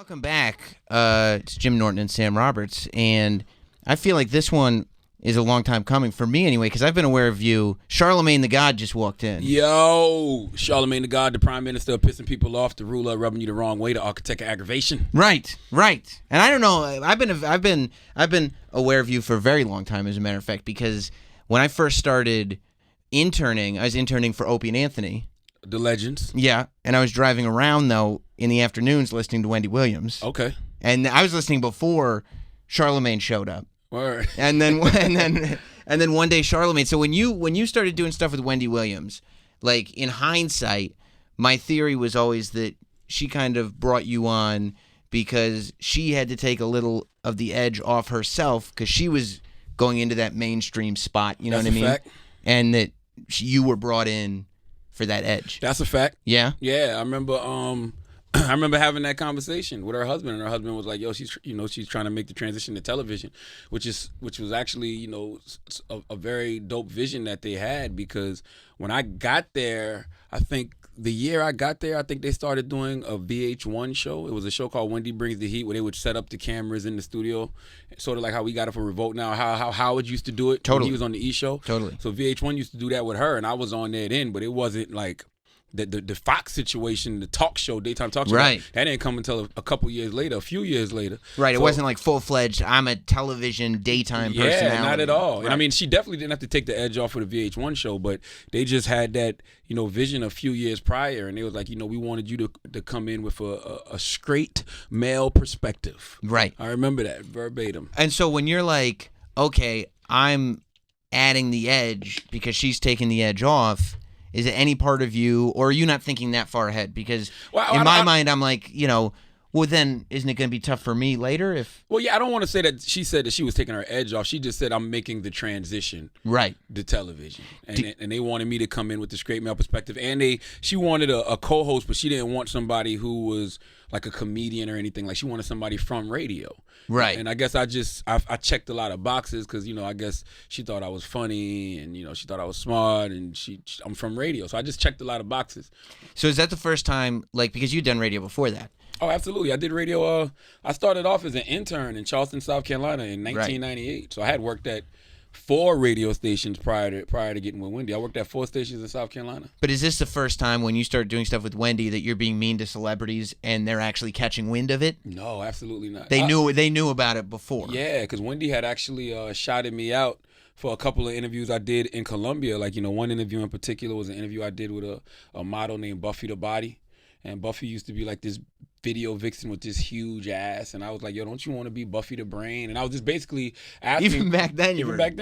Welcome back. It's Jim Norton and Sam Roberts, and I feel like this one is a long time coming for me anyway, because I've been aware of you. Charlamagne the God just walked in. Yo, Charlamagne the God, the Prime Minister, pissing people off, the ruler, rubbing you the wrong way, the architect of aggravation. Right. And I don't know. I've been aware of you for a very long time, as a matter of fact, because when I first started interning, I was interning for Opie and Anthony. The legends. Yeah, and I was driving around though in the afternoons listening to Wendy Williams. Okay. And I was listening before Charlamagne showed up. Word. And then one day Charlamagne. So when you started doing stuff with Wendy Williams, like in hindsight, my theory was always that she kind of brought you on because she had to take a little of the edge off herself because she was going into that mainstream spot. You know That's what I mean? Fact. And that you were brought in for that edge. That's a fact. Yeah. Yeah, I remember. I remember having that conversation with her husband, and her husband was like, "Yo, she's trying to make the transition to television," which was actually a very dope vision that they had, because when I got there, I think the year I got there, I think they started doing a VH1 show. It was a show called Wendy Brings the Heat, where they would set up the cameras in the studio, sort of like how we got it for Revolt now, how Howard used to do it. Totally. When he was on the E! Show. Totally. So VH1 used to do that with her, and I was on there then, but it wasn't like the Fox situation, the talk show, daytime talk show. Right. That didn't come until a couple years later, a few years later. Right. So, It wasn't like full-fledged, I'm a television daytime personality. Yeah, not at all. Right. And I mean, she definitely didn't have to take the edge off of the VH1 show, but they just had that, vision a few years prior, and they was like, we wanted you to come in with a straight male perspective. Right. I remember that verbatim. And so when you're like, okay, I'm adding the edge because she's taking the edge off, is it any part of you, or are you not thinking that far ahead? Because in my mind, I'm like, well, then isn't it going to be tough for me later if... Well, yeah, I don't want to say that she said that she was taking her edge off. She just said, I'm making the transition to television. And they wanted me to come in with the straight male perspective. And she wanted a co-host, but she didn't want somebody who was like a comedian or anything. Like, she wanted somebody from radio. Right. And I guess I checked a lot of boxes because, I guess she thought I was funny and, she thought I was smart, and I'm from radio. So I just checked a lot of boxes. So is that the first time, like, because you'd done radio before that? Oh, absolutely. I did radio. I started off as an intern in Charleston, South Carolina in 1998. Right. So I had worked at 4 radio stations prior to getting with Wendy. I worked at 4 stations in South Carolina. But is this the first time when you start doing stuff with Wendy that you're being mean to celebrities and they're actually catching wind of it? No, absolutely not. They knew about it before. Yeah, because Wendy had actually shouted me out for a couple of interviews I did in Colombia. Like, one interview in particular was an interview I did with a model named Buffy the Body. And Buffy used to be like this video vixen with this huge ass, and I was like, yo, don't you want to be Buffy the Brain? And I was just basically asking. Even back then,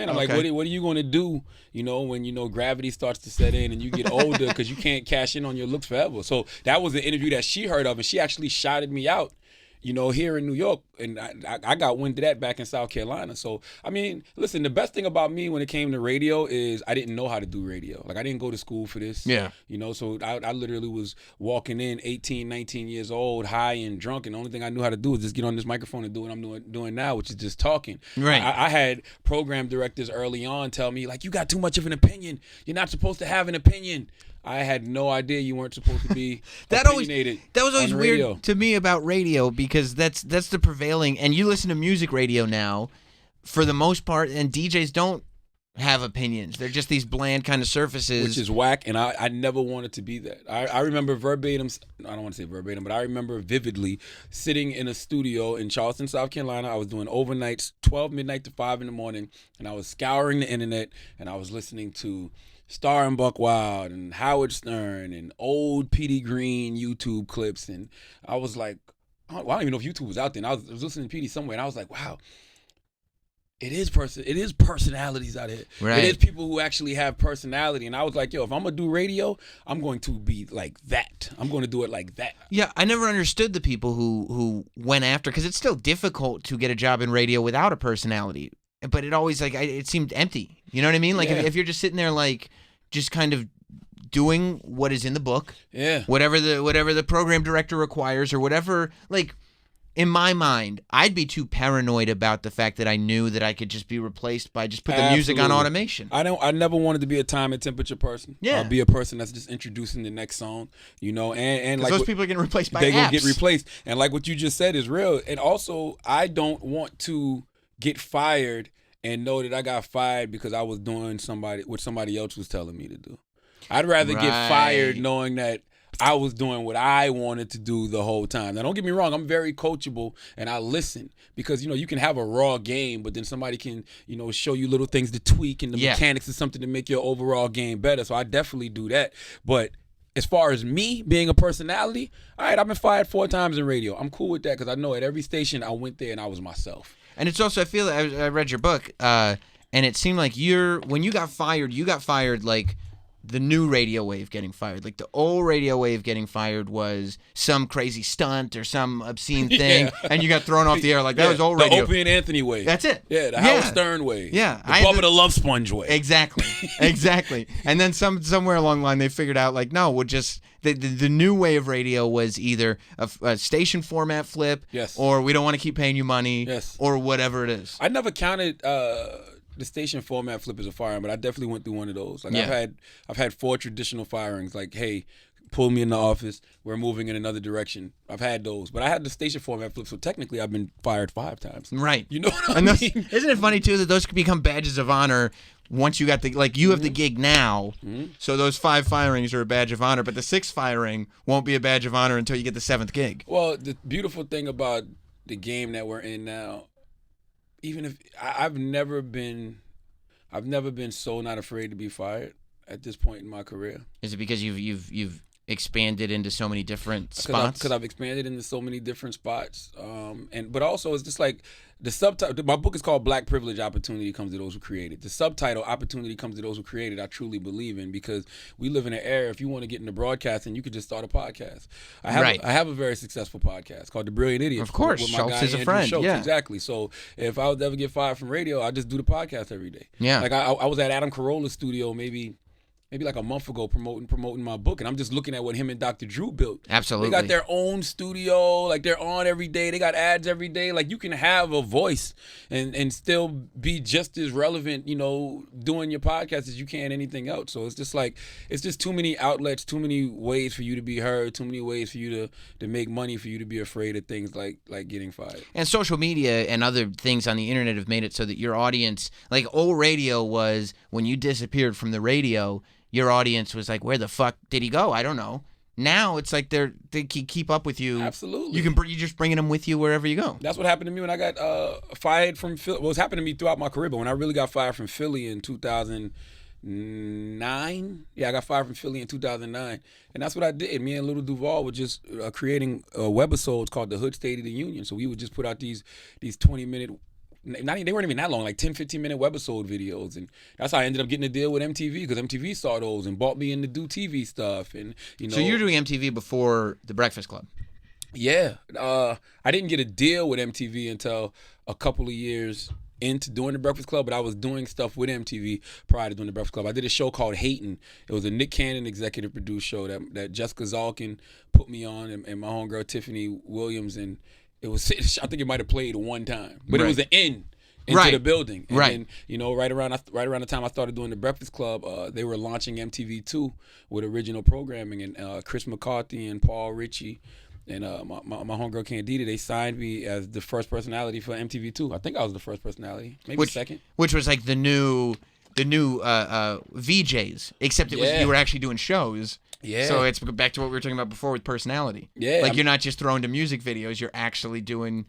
I'm like, what are you going to do, when gravity starts to set in and you get older, because you can't cash in on your looks forever. So that was an interview that she heard of, and she actually shouted me out, here in New York, and I got wind of that back in South Carolina. So, I mean, listen, the best thing about me when it came to radio is I didn't know how to do radio. Like, I didn't go to school for this. Yeah. So I literally was walking in 18, 19 years old, high and drunk, and the only thing I knew how to do was just get on this microphone and do what I'm doing now, which is just talking. Right. I had program directors early on tell me, like, you got too much of an opinion. You're not supposed to have an opinion. I had no idea you weren't supposed to be opinionated. That was always radio. Weird to me about radio, because that's the prevailing. And you listen to music radio now, for the most part, and DJs don't have opinions. They're just these bland kind of surfaces, which is whack. And I never wanted to be that. I remember verbatim. I don't want to say verbatim, but I remember vividly sitting in a studio in Charleston, South Carolina. I was doing overnights, 12 midnight to 5 in the morning, and I was scouring the internet, and I was listening to Star and Buck Wild and Howard Stern and old Petey Green YouTube clips. And I was like, I don't even know if YouTube was out there. And I was listening to Petey somewhere, and I was like, wow, it is personalities out here. Right. It is people who actually have personality. And I was like, yo, if I'm going to do radio, I'm going to be like that. I'm going to do it like that. Yeah, I never understood the people who went after, because it's still difficult to get a job in radio without a personality. But it always, like, it seemed empty. You know what I mean? Like, Yeah. if you're just sitting there, like, just kind of doing what is in the book, Yeah. whatever the program director requires, or whatever, like, in my mind, I'd be too paranoid about the fact that I knew that I could just be replaced by just put the music on automation. I never wanted to be a time and temperature person. Yeah. I'll be a person that's just introducing the next song, and like those people are getting replaced by they're apps. gonna get replaced. And like what you just said is real. And also, I don't want to get fired and know that I got fired because I was doing what somebody else was telling me to do. I'd rather get fired knowing that I was doing what I wanted to do the whole time. Now, don't get me wrong. I'm very coachable, and I listen because, you can have a raw game, but then somebody can, show you little things to tweak and the mechanics of something to make your overall game better. So I definitely do that. But as far as me being a personality, all right, I've been fired 4 times in radio. I'm cool with that because I know at every station I went there and I was myself. And it's also, I read your book, and it seemed like when you got fired like the new radio wave getting fired. Like the old radio wave getting fired was some crazy stunt or some obscene thing, and you got thrown off the air. Like that was old radio. The Opie and Anthony wave. That's it. Yeah, the Howard Stern wave. Yeah, the Bubba the Love Sponge wave. Exactly. And then somewhere along the line they figured out like no, we'll just the new way of radio was either a station format flip, or we don't want to keep paying you money, or whatever it is. I never counted the station format flip as a firing, but I definitely went through one of those. Like I've had 4 traditional firings. Like, hey, pull me in the office. We're moving in another direction. I've had those, but I had the station format flip. So technically, I've been fired 5 times. Right. You know what I mean? Isn't it funny too that those could become badges of honor once you got you have the gig now. So those 5 firings are a badge of honor, but the 6th firing won't be a badge of honor until you get the 7th gig. Well, the beautiful thing about the game that we're in now, even if I've never been so not afraid to be fired at this point in my career. Is it because you've expanded into so many different spots? Because I've expanded into so many different spots, but also it's just like the subtitle. My book is called Black Privilege: Opportunity Comes to Those Who Create It. The subtitle, Opportunity Comes to Those Who Create It, I truly believe in because we live in an era. If you want to get into broadcasting, you could just start a podcast. I have a very successful podcast called The Brilliant Idiot. Of course, with my Schultz guy, is a Andrew friend. Schultz. Yeah, exactly. So if I would ever get fired from radio, I just do the podcast every day. Yeah, like I was at Adam Carolla's studio maybe like a month ago promoting my book, and I'm just looking at what him and Dr. Drew built. Absolutely. They got their own studio, like they're on every day. They got ads every day. Like you can have a voice and still be just as relevant, doing your podcast as you can anything else. So it's just too many outlets, too many ways for you to be heard, too many ways for you to make money, for you to be afraid of things like getting fired. And social media and other things on the internet have made it so that your audience, like old radio was when you disappeared from the radio, your audience was like, where the fuck did he go? I don't know. Now it's like they keep up with you. Absolutely. You're just bringing them with you wherever you go. That's what happened to me when I got fired from Philly. Well, it's happened to me throughout my career, but when I really got fired from Philly in 2009, I got fired from Philly in 2009, and that's what I did. Me and Little Duval were just creating webisodes called The Hood State of the Union. So we would just put out these 20-minute. They weren't even that long, like 10, 15-minute webisode videos. And that's how I ended up getting a deal with MTV because MTV saw those and bought me in to do TV stuff. And So you were doing MTV before The Breakfast Club? Yeah. I didn't get a deal with MTV until a couple of years into doing The Breakfast Club, but I was doing stuff with MTV prior to doing The Breakfast Club. I did a show called Hatin'. It was a Nick Cannon executive produced show that Jessica Zalkin put me on and my homegirl Tiffany Williams, and it was, I think it might have played one time, but It was an into the building. And then, right around the time I started doing The Breakfast Club, they were launching MTV2 with original programming, and Chris McCarthy and Paul Ritchie and my homegirl Candida, they signed me as the first personality for MTV2. I think I was the first personality, maybe second. Which was like the new VJs, except you were actually doing shows. Yeah. So it's back to what we were talking about before with personality. Yeah. Like you're not just throwing to music videos, you're actually doing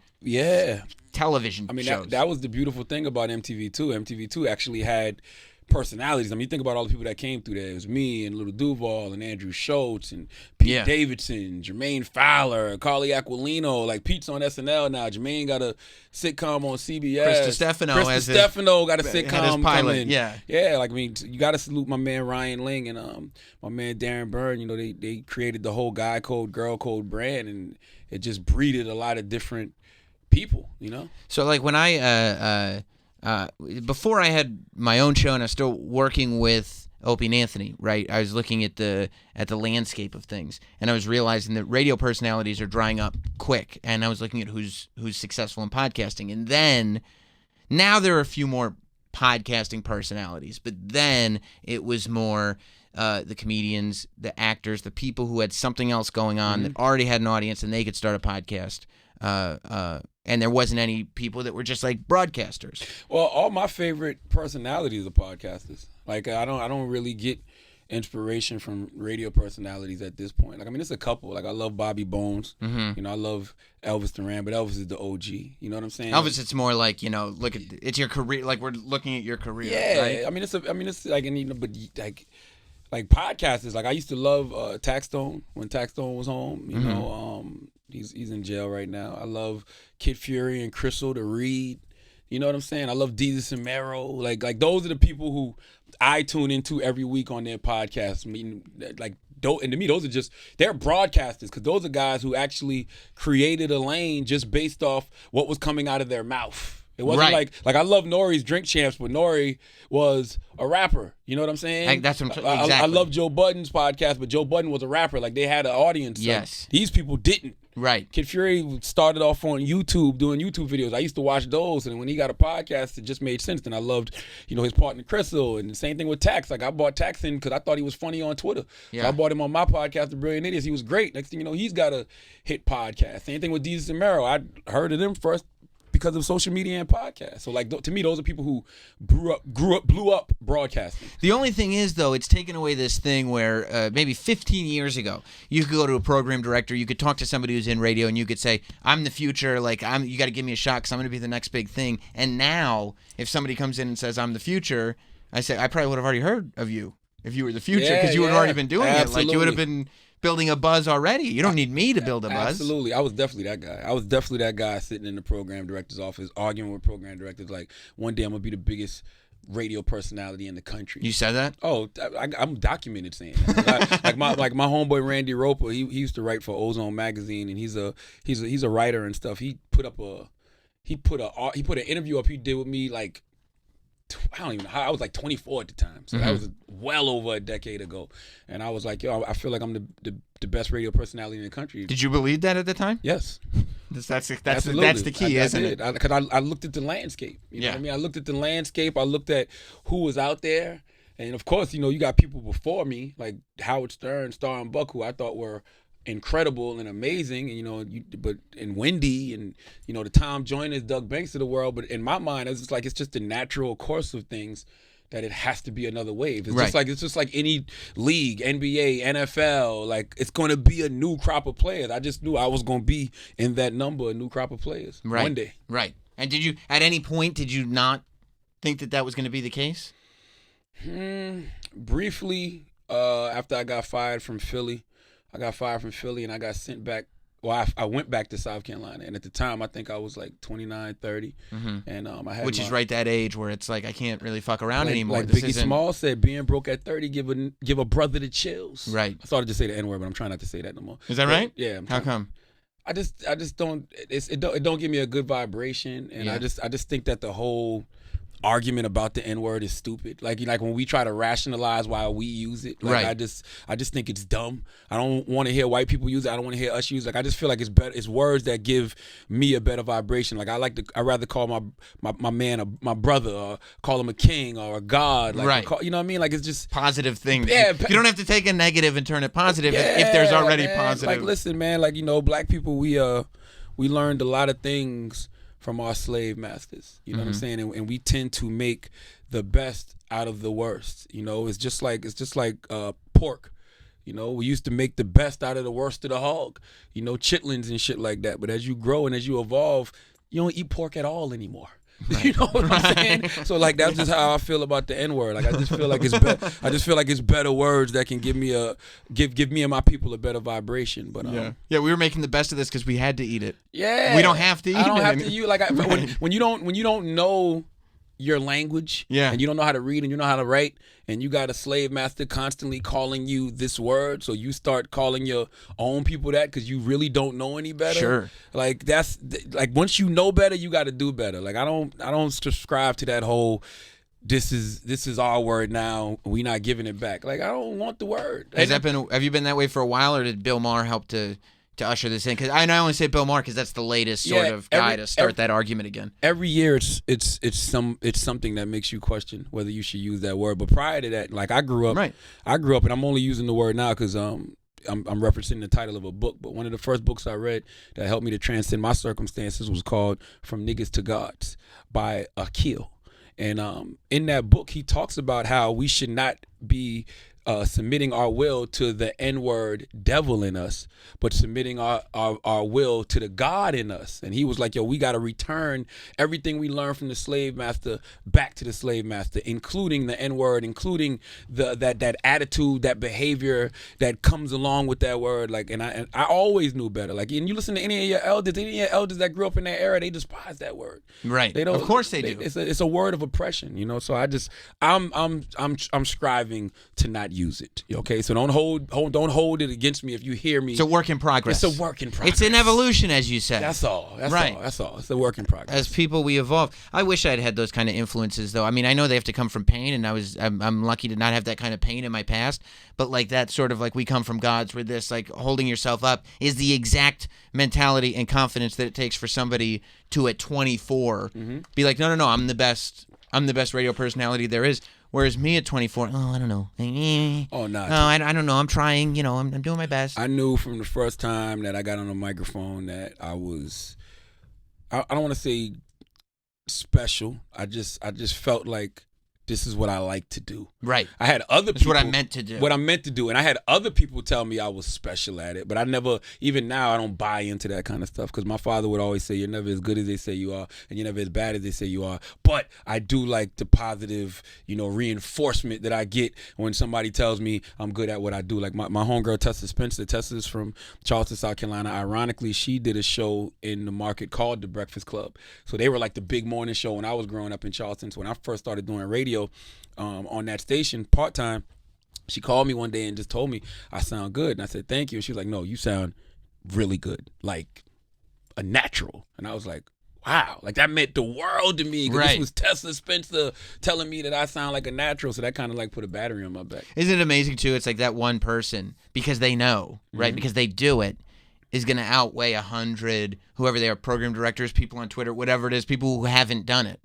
television shows. I mean, that was the beautiful thing about MTV2. MTV2 actually had personalities. I mean, you think about all the people that came through there. It was me and Little Duval and Andrew Schultz and Pete Davidson, Jermaine Fowler, Carly Aquilino. Like Pete's on SNL now. Jermaine got a sitcom on CBS. Chris Stefano got a sitcom coming. Yeah. Like I mean, you got to salute my man Ryan Ling and my man Darren Byrne. They created the whole Guy Code, Girl Code brand, and it just breeded a lot of different people. So like when I before I had my own show and I was still working with Opie and Anthony, right? I was looking at the landscape of things, and I was realizing that radio personalities are drying up quick. And I was looking at who's successful in podcasting, and then now there are a few more podcasting personalities, but then it was more the comedians, the actors, the people who had something else going on that already had an audience and they could start a podcast. And there wasn't any people that were just like broadcasters. Well, all my favorite personalities are podcasters. Like I don't really get inspiration from radio personalities at this point. Like, I mean, it's a couple. Like, I love Bobby Bones. You know, I love Elvis Duran, but Elvis is the OG. You know what I'm saying? Elvis, it's more like, you know, look at it's your career. Like, we're looking at your career. Yeah, right? I mean, it's like, and, you know, but like podcasters. Like, I used to love Taxstone when Taxstone was home. You know, he's in jail right now. I love Kid Fury and Crystal to Reed. You know what I'm saying? I love Jesus and Mero. Like those are the people who I tune into every week on their podcast. I mean, like, and to me, those are just, they're broadcasters, because those are guys who actually created a lane just based off what was coming out of their mouth. It wasn't like I love Nori's Drink Champs, but Nori was a rapper. You know what I'm saying? That's what I'm exactly. I love Joe Budden's podcast, but Joe Budden was a rapper. Like, they had an audience. Yes. Like, these people didn't. Right. Kid Fury started off on YouTube doing YouTube videos. I used to watch those, and when he got a podcast, it just made sense. And I loved, you know, his partner Crystal, and the same thing with Tax. Like, I bought Tax in because I thought he was funny on Twitter. Yeah. So I bought him on my podcast, The Brilliant Idiots. He was great. Next thing you know, he's got a hit podcast. Same thing with Jesus and Mero. I heard of them first because of social media and podcasts. So, like, to me, those are people who blew up broadcasting. The only thing is, though, it's taken away this thing where maybe 15 years ago, you could go to a program director, you could talk to somebody who's in radio, and you could say, I'm the future, like, you got to give me a shot because I'm going to be the next big thing. And now, if somebody comes in and says, I'm the future, I say, I probably would have already heard of you if you were the future, because you would have already been doing it. Like, you would have been building a buzz already. You don't need me to build a buzz. Absolutely. I was definitely that guy. I was definitely that guy sitting in the program director's office arguing with program directors like, one day I'm going to be the biggest radio personality in the country. You said that? Oh, I'm documented saying that. like my homeboy Randy Roper, he used to write for Ozone magazine, and he's a writer and stuff. He put an interview up he did with me, like, I don't even know how. I was like 24 at the time, so that was well over a decade ago. And I was like, yo, I feel like I'm the best radio personality in the country. Did you believe that at the time? Yes. That's the key, isn't it? Because I looked at the landscape. You know what I mean? I looked at the landscape. I looked at who was out there. And, of course, you know, you got people before me, like Howard Stern, Star and Buck, who I thought were incredible and amazing, and, you know, and Wendy, and, you know, the Tom Joyners, Doug Banks of the world. But in my mind, it's just the natural course of things that it has to be another wave. It's just like any league, NBA, NFL. Like, it's going to be a new crop of players. I just knew I was going to be in that number, a new crop of players, one day. Right. And did you, at any point, did you not think that was going to be the case? Briefly, after I got fired from Philly. And I got sent back. Well, I went back to South Carolina, and at the time, I think I was like 29, 30, and I had is right that age where it's like, I can't really fuck around anymore. Like Biggie Smalls said, being broke at 30 give a brother the chills. Right. I started to say the N-word, but I'm trying not to say that no more. Is that right? Yeah. How come? I just don't. It don't give me a good vibration, and I just think that the whole argument about the N-word is stupid. Like when we try to rationalize why we use it. Like, I just think it's dumb. I don't want to hear white people use it. I don't want to hear us use it. Like, I just feel like it's better. It's words that give me a better vibration. Like, I'd rather call my man my brother, or call him a king or a god. Like, you know what I mean? Like, it's just positive things. Yeah, you don't have to take a negative and turn it positive if there's already positive. Like, listen, man. Like, you know, black people, we learned a lot of things from our slave masters, you know what I'm saying, and we tend to make the best out of the worst. You know, it's just like pork. You know, we used to make the best out of the worst of the hog. You know, chitlins and shit like that. But as you grow and as you evolve, you don't eat pork at all anymore. Right. You know what I'm saying? So, like, that's just how I feel about the N-word. Like, I just feel like it's better words that can give me and my people a better vibration. But we were making the best of this because we had to eat it. Yeah, we don't have to eat it. I don't have to use like when you don't know your language, and you don't know how to read and you know how to write, and you got a slave master constantly calling you this word, so you start calling your own people that because you really don't know any better. Sure. Like, that's like, once you know better, you got to do better. Like, I don't subscribe to that whole this is our word now. We not giving it back. Like, I don't want the word. Have you been that way for a while, or did Bill Maher help to usher this in? Because I only say Bill Maher because that's the latest sort of guy to start that argument again. Every year, it's something that makes you question whether you should use that word. But prior to that, like, I grew up, and I'm only using the word now because I'm referencing the title of a book. But one of the first books I read that helped me to transcend my circumstances was called "From Niggas to Gods" by Akil. And in that book, he talks about how we should not be submitting our will to the N-word devil in us, but submitting our will to the God in us. And he was like, yo, we got to return everything we learned from the slave master back to the slave master, including the N-word, including that attitude, that behavior that comes along with that word. Like, and I always knew better. Like, and you listen to any of your elders that grew up in that era, they despise that word. Right. They don't, of course they do. It's a word of oppression, you know. So I'm striving to not use it. Okay, so don't hold it against me if you hear me. It's a work in progress. It's a work in progress. It's an evolution, as you said. That's all. That's all. It's a work in progress. As people, we evolve. I wish I'd had those kind of influences, though. I mean, I know they have to come from pain, and I'm lucky to not have that kind of pain in my past. But like that sort of like we come from gods, where this like holding yourself up is the exact mentality and confidence that it takes for somebody to at 24 be like, no, I'm the best radio personality there is. Whereas me at 24, I don't know. Oh, no. No, I don't know. I'm trying. You know, I'm doing my best. I knew from the first time that I got on the microphone that I don't want to say special. I just felt like this is what I like to do. Right. I had other people. It's what I meant to do. What I meant to do. And I had other people tell me I was special at it. But I never, even now, I don't buy into that kind of stuff. Because my father would always say, you're never as good as they say you are. And you're never as bad as they say you are. But I do like the positive, reinforcement that I get when somebody tells me I'm good at what I do. Like my homegirl, Tessa Spencer. Tessa's from Charleston, South Carolina. Ironically, she did a show in the market called The Breakfast Club. So they were like the big morning show when I was growing up in Charleston. So when I first started doing radio, on that station part-time, she called me one day and just told me I sound good. And I said, thank you. And she was like, no, you sound really good, like a natural. And I was like, wow, like that meant the world to me. Right. This was Tessa Spencer telling me that I sound like a natural. So that kind of like put a battery on my back. Isn't it amazing too? It's like that one person, because they know, right? Because they do it, is going to outweigh 100, whoever they are, program directors, people on Twitter, whatever it is, people who haven't done it.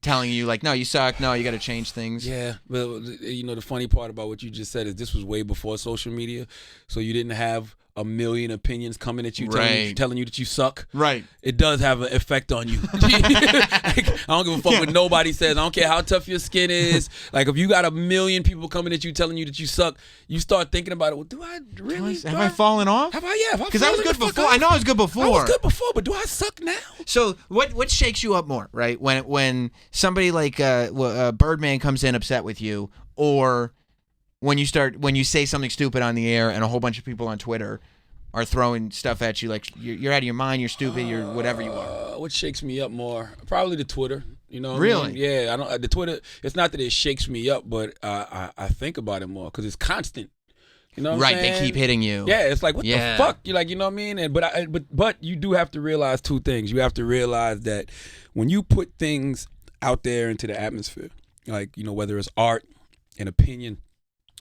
Telling you like, no, you suck. No, you got to change things. Yeah, but the funny part about what you just said is this was way before social media, so you didn't have a million opinions coming at you, telling you that you suck. Right. It does have an effect on you. Like, I don't give a fuck what nobody says. I don't care how tough your skin is. Like, if you got a million people coming at you telling you that you suck, you start thinking about it. Well, do I really? Have I fallen off? Have I? Yeah. Because I was good before. I know I was good before. I was good before, but do I suck now? So what shakes you up more, right? When somebody like Birdman comes in upset with you, or when you say something stupid on the air and a whole bunch of people on Twitter are throwing stuff at you like you're out of your mind, you're stupid, you're whatever you are. What shakes me up more? Probably the Twitter. You know what really? I mean? Yeah, I don't. The Twitter. It's not that it shakes me up, but I think about it more because it's constant. You know what I'm saying? They keep hitting you. Yeah, it's like, what the fuck? You're like, you know what I mean? And but you do have to realize two things. You have to realize that when you put things out there into the atmosphere, like, whether it's art, an opinion,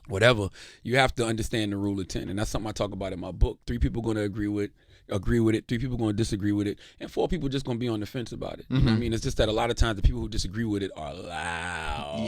whatever, you have to understand the rule of 10. And that's something I talk about in my book. 3 people going to agree with it, 3 people going to disagree with it, and 4 people just going to be on the fence about it. You know what I mean? It's just that a lot of times the people who disagree with it are loud.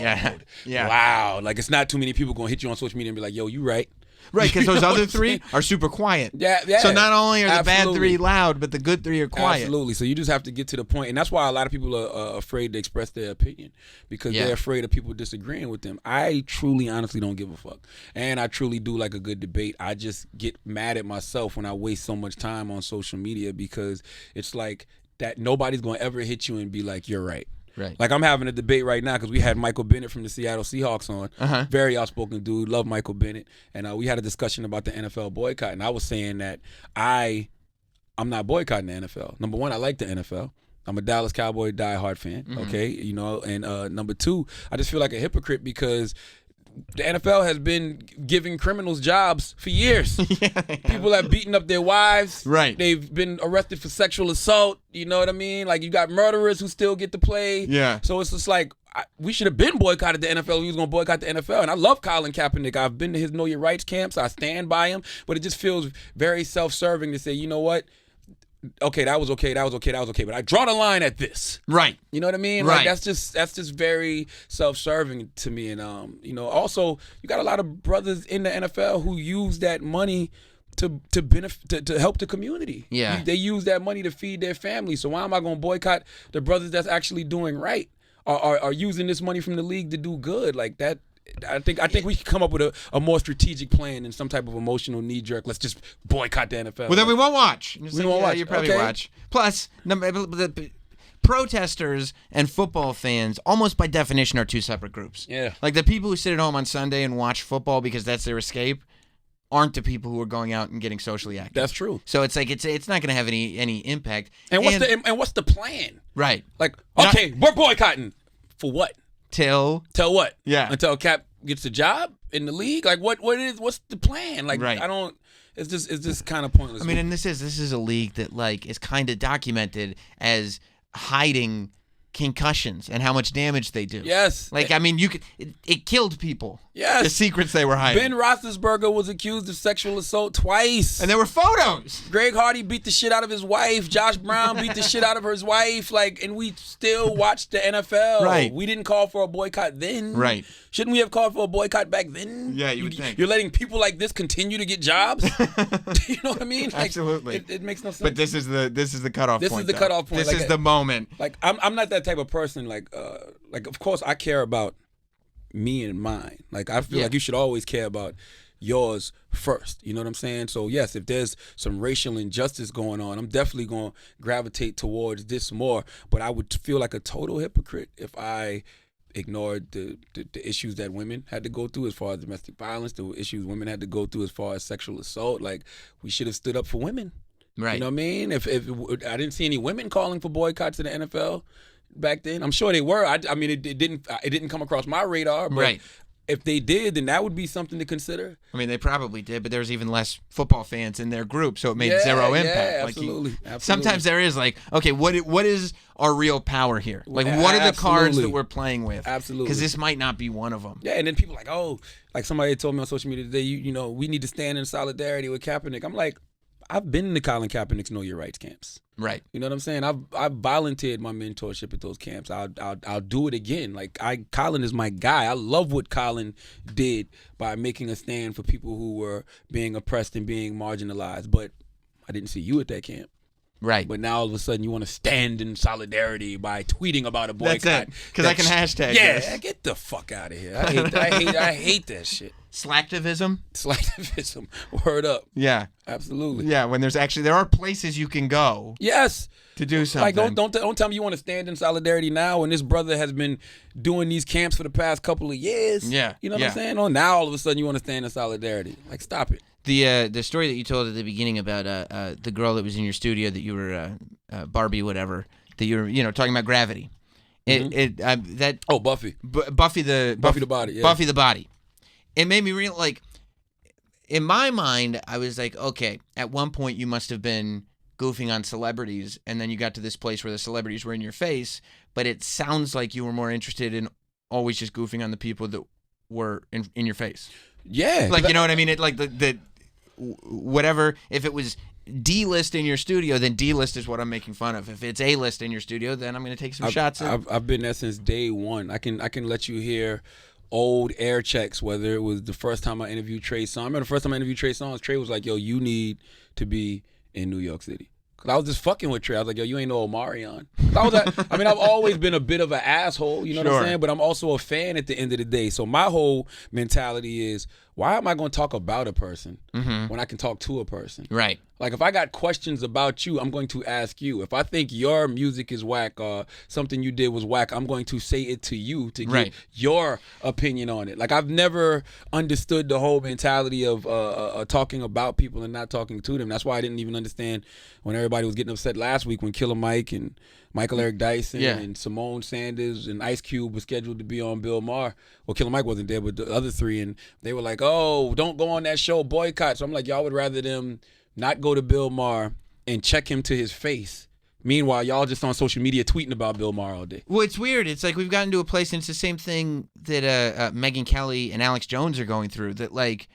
Yeah. Loud. Like, it's not too many people going to hit you on social media and be like, yo, you right. Right, because those other 3 are super quiet. Yeah. So not only are the bad 3 loud, but the good 3 are quiet. Absolutely. So you just have to get to the point, and that's why a lot of people are afraid to express their opinion, because they're afraid of people disagreeing with them. I truly, honestly don't give a fuck, and I truly do like a good debate. I just get mad at myself when I waste so much time on social media, because it's like that nobody's going to ever hit you and be like, you're right. Right. Like, I'm having a debate right now because we had Michael Bennett from the Seattle Seahawks on. Very outspoken dude. Love Michael Bennett. And we had a discussion about the NFL boycott. And I was saying that I'm not boycotting the NFL. Number one, I like the NFL. I'm a Dallas Cowboy diehard fan. Okay. And number 2, I just feel like a hypocrite because the NFL has been giving criminals jobs for years. People have beaten up their wives. Right. They've been arrested for sexual assault. You know what I mean? Like, you got murderers who still get to play. Yeah. So it's just like, we should have been boycotted the NFL. We was going to boycott the NFL. And I love Colin Kaepernick. I've been to his Know Your Rights camps. I stand by him. But it just feels very self-serving to say, you know what? Okay, that was okay. But I draw the line at this. Right. You know what I mean? Right. Like, that's just very self-serving to me. And also you got a lot of brothers in the NFL who use that money to benefit to help the community. Yeah. They use that money to feed their family. So why am I going to boycott the brothers that's actually doing right? Are using this money from the league to do good? Like that. I think we can come up with a more strategic plan than some type of emotional knee jerk. Let's just boycott the NFL. Well, then we won't watch. We won't watch. You probably Okay. watch. Plus, the protesters and football fans, almost by definition, are two separate groups. Yeah. Like the people who sit at home on Sunday and watch football because that's their escape aren't the people who are going out and getting socially active. That's true. So it's like it's not going to have any impact. And what's the plan? Right. Like, okay, we're boycotting for what? Till what? Yeah. Until Cap gets a job in the league? Like what's the plan? Like Right. It's just kind of pointless. I mean, and this is a league that like is kind of documented as hiding concussions and how much damage they do. Yes. Like, I mean, it killed people. Yes. The secrets they were hiding. Ben Roethlisberger was accused of sexual assault twice. And there were photos. Greg Hardy beat the shit out of his wife. Josh Brown beat the shit out of his wife. Like, and we still watched the NFL. Right. We didn't call for a boycott then. Right. Shouldn't we have called for a boycott back then? Yeah, you would think. You're letting people like this continue to get jobs? You know what I mean? Like, Absolutely. It makes no sense. But this is the cutoff This point. is the cutoff point. This Like, is the moment. Like, I'm not that type of person. Like of course I care about me and mine. Like, I feel like you should always care about yours first. You know what I'm saying? So yes, if there's some racial injustice going on, I'm definitely going to gravitate towards this more. But I would feel like a total hypocrite if I ignored the issues that women had to go through as far as domestic violence, the issues women had to go through as far as sexual assault. Like, we should have stood up for women. Right. You know what I mean? If I didn't see any women calling for boycotts in the NFL back then. I'm sure they were. I mean, it didn't come across my radar. But Right. if they did, then that would be something to consider. I mean, they probably did, but there was even less football fans in their group, so it made zero impact. Yeah, Like absolutely. Sometimes there is like, okay, what is our real power here? Like, what are the cards that we're playing with? Absolutely. Because this might not be one of them. Yeah, and then people like, oh, like somebody told me on social media today, you know, we need to stand in solidarity with Kaepernick. I'm like, I've been to Colin Kaepernick's Know Your Rights camps. Right. You know what I'm saying? I've volunteered my mentorship at those camps. I'll do it again. Like, Colin is my guy. I love what Colin did by making a stand for people who were being oppressed and being marginalized. But I didn't see you at that camp. Right. But now all of a sudden you want to stand in solidarity by tweeting about a boycott. That's it. Because I can hashtag this. Yeah, get the fuck out of here. I hate that shit. Slacktivism? Slacktivism. Word up. Yeah. Absolutely. Yeah, when there are places you can go Yes. to do something. Like, don't tell me you want to stand in solidarity now when this brother has been doing these camps for the past couple of years. Yeah. You know what I'm saying? Oh, now all of a sudden you want to stand in solidarity. Like, stop it. The story that you told at the beginning about the girl that was in your studio that you were Barbie whatever that you were talking about gravity. Buffy. Buffy the Body. Yeah. Buffy the Body. It made me real like in my mind I was like, okay, at one point you must have been goofing on celebrities and then you got to this place where the celebrities were in your face, but it sounds like you were more interested in always just goofing on the people that were in your face. Yeah. Like, you know what I mean? It like the whatever, if it was D-list in your studio, then D-list is what I'm making fun of. If it's A-list in your studio, then I'm going to take some shots at I've been there since day one. I can let you hear old air checks, whether it was the first time I interviewed Trey Songz. I remember the first time I interviewed Trey Songz, Trey was like, yo, you need to be in New York City. Cause I was just fucking with Trey. I was like, yo, you ain't no Omarion. I've always been a bit of an asshole, you know what I'm saying? But I'm also a fan at the end of the day. So my whole mentality is, why am I going to talk about a person when I can talk to a person? Right. Like, if I got questions about you, I'm going to ask you. If I think your music is whack or something you did was whack, I'm going to say it to you to get your opinion on it. Like, I've never understood the whole mentality of talking about people and not talking to them. That's why I didn't even understand when everybody was getting upset last week when Killer Mike and Michael Eric Dyson and Simone Sanders and Ice Cube were scheduled to be on Bill Maher. Well, Killer Mike wasn't there, but the other three, and they were like, oh, don't go on that show, boycott. So I'm like, y'all would rather them not go to Bill Maher and check him to his face Meanwhile, y'all just on social media tweeting about Bill Maher all day. Well, it's weird. It's like we've gotten to a place, and it's the same thing that Megyn Kelly and Alex Jones are going through, that like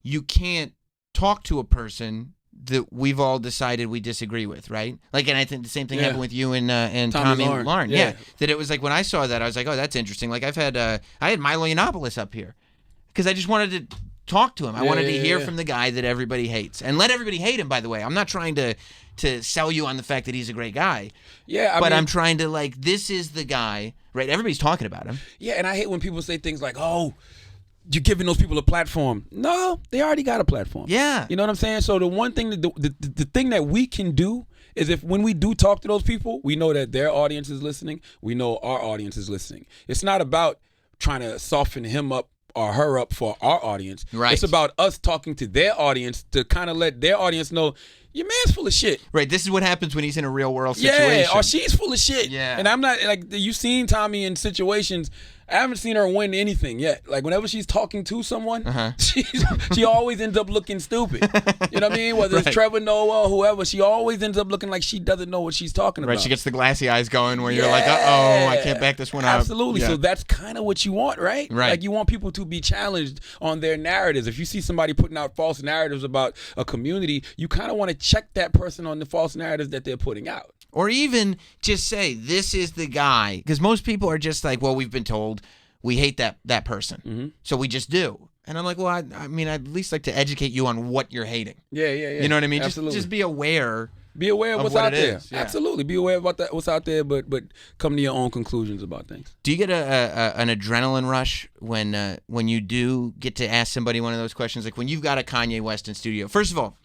you can't talk to a person that we've all decided we disagree with, right? Like, and I think the same thing happened with you and Tommy Lauren. Yeah. That it was like when I saw that, I was like, oh, that's interesting. Like I had Milo Yiannopoulos up here because I just wanted to talk to him. I wanted to hear from the guy that everybody hates, and let everybody hate him. By the way, I'm not trying to sell you on the fact that he's a great guy. Yeah, but I'm trying to like, this is the guy, right? Everybody's talking about him. Yeah, and I hate when people say things like, oh, you're giving those people a platform. No, they already got a platform. Yeah. You know what I'm saying? So the one thing, the thing that we can do is if when we do talk to those people, we know that their audience is listening. We know our audience is listening. It's not about trying to soften him up or her up for our audience. Right. It's about us talking to their audience to kind of let their audience know, your man's full of shit. Right. This is what happens when he's in a real world situation. Yeah, or she's full of shit. Yeah. And I'm not, like, you've seen Tommy in situations, I haven't seen her win anything yet. Like, whenever she's talking to someone, she always ends up looking stupid. You know what I mean? Whether it's Trevor Noah or whoever, she always ends up looking like she doesn't know what she's talking about. Right, she gets the glassy eyes going where you're like, uh-oh, I can't back this one up. Absolutely. So that's kind of what you want, right? Right. Like, you want people to be challenged on their narratives. If you see somebody putting out false narratives about a community, you kind of want to check that person on the false narratives that they're putting out. Or even just say, this is the guy. Because most people are just like, well, we've been told we hate that person. So we just do. And I'm like, well, I mean, I'd at least like to educate you on what you're hating. Yeah. You know what I mean? Absolutely. Just be aware. Be aware of what's what out there. Yeah. Absolutely. Be aware about what's out there, but come to your own conclusions about things. Do you get an adrenaline rush when you do get to ask somebody one of those questions? Like when you've got a Kanye West in studio. First of all,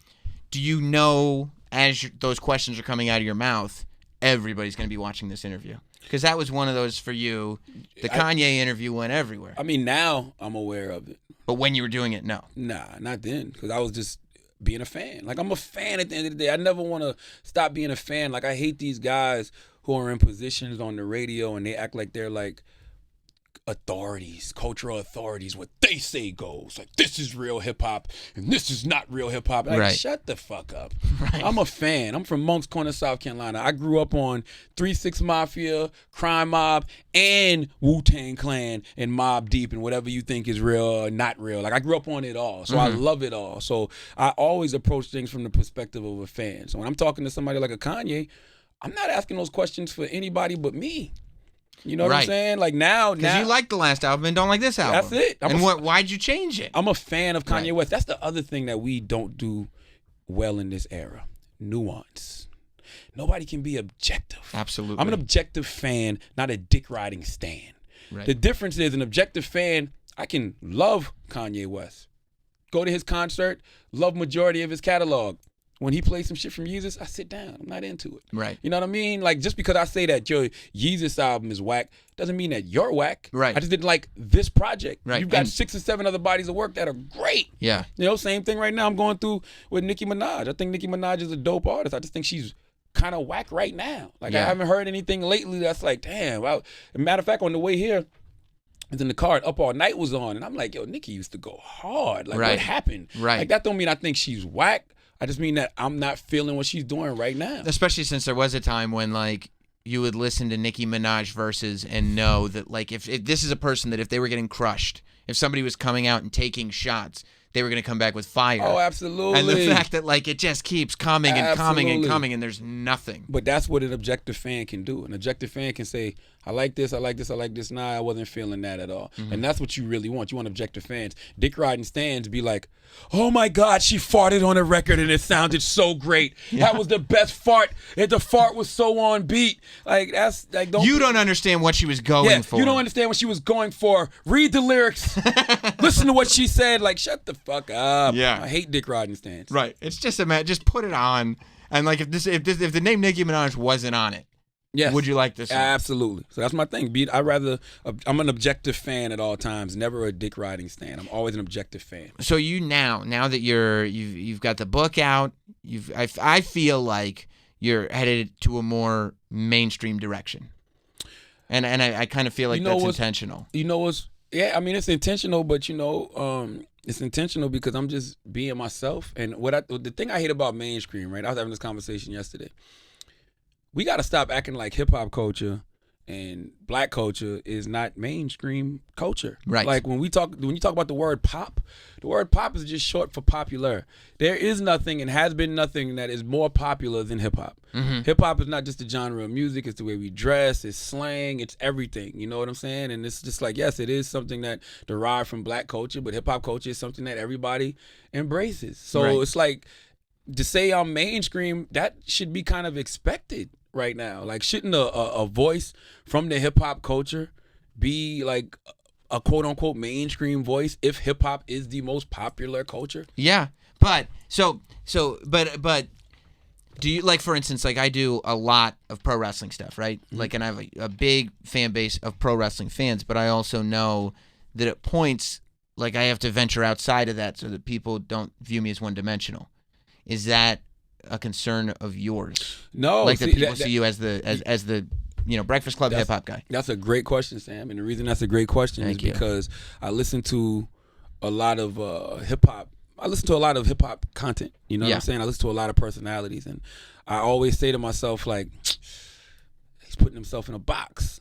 do you know as those questions are coming out of your mouth, everybody's going to be watching this interview? Because that was one of those for you. The Kanye interview went everywhere. I mean, now I'm aware of it. But when you were doing it, no. Nah, not then. Because I was just being a fan. Like, I'm a fan at the end of the day. I never want to stop being a fan. Like, I hate these guys who are in positions on the radio and they act like they're like authorities, cultural authorities, what they say goes. Like, this is real hip hop and this is not real hip hop. Like, right. Shut the fuck up. Right. I'm a fan. I'm from Moncks Corner, South Carolina. I grew up on 3 6 Mafia, Crime Mob, and Wu-Tang Clan and Mobb Deep and whatever you think is real or not real. Like, I grew up on it all. So I love it all. So I always approach things from the perspective of a fan. So when I'm talking to somebody like a Kanye, I'm not asking those questions for anybody but me. You know what I'm saying? Like now, because you like the last album and don't like this album. That's it. And why'd you change it? I'm a fan of Kanye West. That's the other thing that we don't do well in this era. Nuance. Nobody can be objective. Absolutely. I'm an objective fan, not a dick riding stan. Right. The difference is an objective fan, I can love Kanye West, go to his concert, love majority of his catalog. When he plays some shit from Yeezus, I sit down. I'm not into it. Right. You know what I mean? Like, just because I say that your Yeezus album is whack doesn't mean that you're whack. Right. I just didn't like this project. Right. You've got 6 or 7 other bodies of work that are great. Yeah. You know, same thing right now I'm going through with Nicki Minaj. I think Nicki Minaj is a dope artist. I just think she's kind of whack right now. Like, I haven't heard anything lately that's like, damn. Wow. As a matter of fact, on the way here, I was in the car, Up All Night was on, and I'm like, yo, Nicki used to go hard. Like, what happened? Right. Like, that don't mean I think she's whack. I just mean that I'm not feeling what she's doing right now. Especially since there was a time when, like, you would listen to Nicki Minaj verses and know that, like, if this is a person that if they were getting crushed, if somebody was coming out and taking shots, they were going to come back with fire. Oh, absolutely. And the fact that, like, it just keeps coming and coming and coming and there's nothing. But that's what an objective fan can do. An objective fan can say, I like this, I like this, I like this. Nah, I wasn't feeling that at all. And that's what you really want. You want objective fans. Dick riding stands be like, oh my God, she farted on a record and it sounded so great. That was the best fart. And the fart was so on beat. Like, that's like, you don't understand what she was going for. You don't understand what she was going for. Read the lyrics. Listen to what she said. Like, shut the fuck up. Yeah. I hate dick riding stands. Right. It's just just put it on. And like if the name Nicki Minaj wasn't on it, yes. Would you like this song? Absolutely. So that's my thing. I'm an objective fan at all times, never a dick riding stan. I'm always an objective fan. So you now that you've got the book out, I feel like you're headed to a more mainstream direction. And I kind of feel like that's intentional. You know what's I mean it's intentional, but it's intentional because I'm just being myself. And the thing I hate about mainstream, right? I was having this conversation yesterday. we got to stop acting like hip hop culture and black culture is not mainstream culture. Right. Like when you talk about the word pop is just short for popular. There is nothing and has been nothing that is more popular than hip hop. Mm-hmm. Hip hop is not just a genre of music, it's the way we dress, it's slang, it's everything. You know what I'm saying? And it's just like, yes, it is something that derived from black culture, but hip hop culture is something that everybody embraces. So It's like, to say I'm mainstream, that should be kind of expected right now. Like, shouldn't a voice from the hip hop culture be like a quote unquote mainstream voice if hip hop is the most popular culture? Yeah, but but do you, like, for instance, like I do a lot of pro wrestling stuff, right? Mm-hmm. Like, and I have a big fan base of pro wrestling fans, but I also know that at points, like, I have to venture outside of that so that people don't view me as one-dimensional. Is that a concern of yours? No, like, that people see you as the Breakfast Club hip hop guy. That's a great question, Sam. And the reason that's a great question is because I listen to a lot of hip hop. I listen to a lot of hip hop content. You know what I'm saying? I listen to a lot of personalities, and I always say to myself, like, he's putting himself in a box.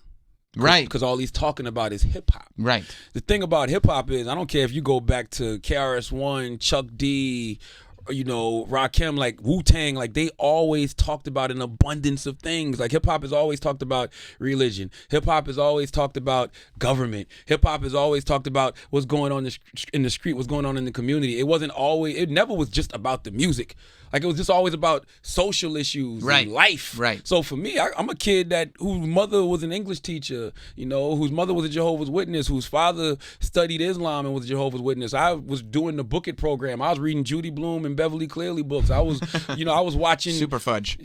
Right. Because all he's talking about is hip hop. Right. The thing about hip hop is, I don't care if you go back to KRS-One, Chuck D, Rakim, like Wu-Tang, like they always talked about an abundance of things. Like hip hop has always talked about religion. Hip hop has always talked about government. Hip hop has always talked about what's going on in the street, what's going on in the community. It never was just about the music. Like, it was just always about social issues and life. Right. So for me, I'm a kid whose mother was an English teacher, whose mother was a Jehovah's Witness, whose father studied Islam and was a Jehovah's Witness. I was doing the Book It program. I was reading Judy Blume and Beverly Cleary books. I was, I was watching Super Fudge.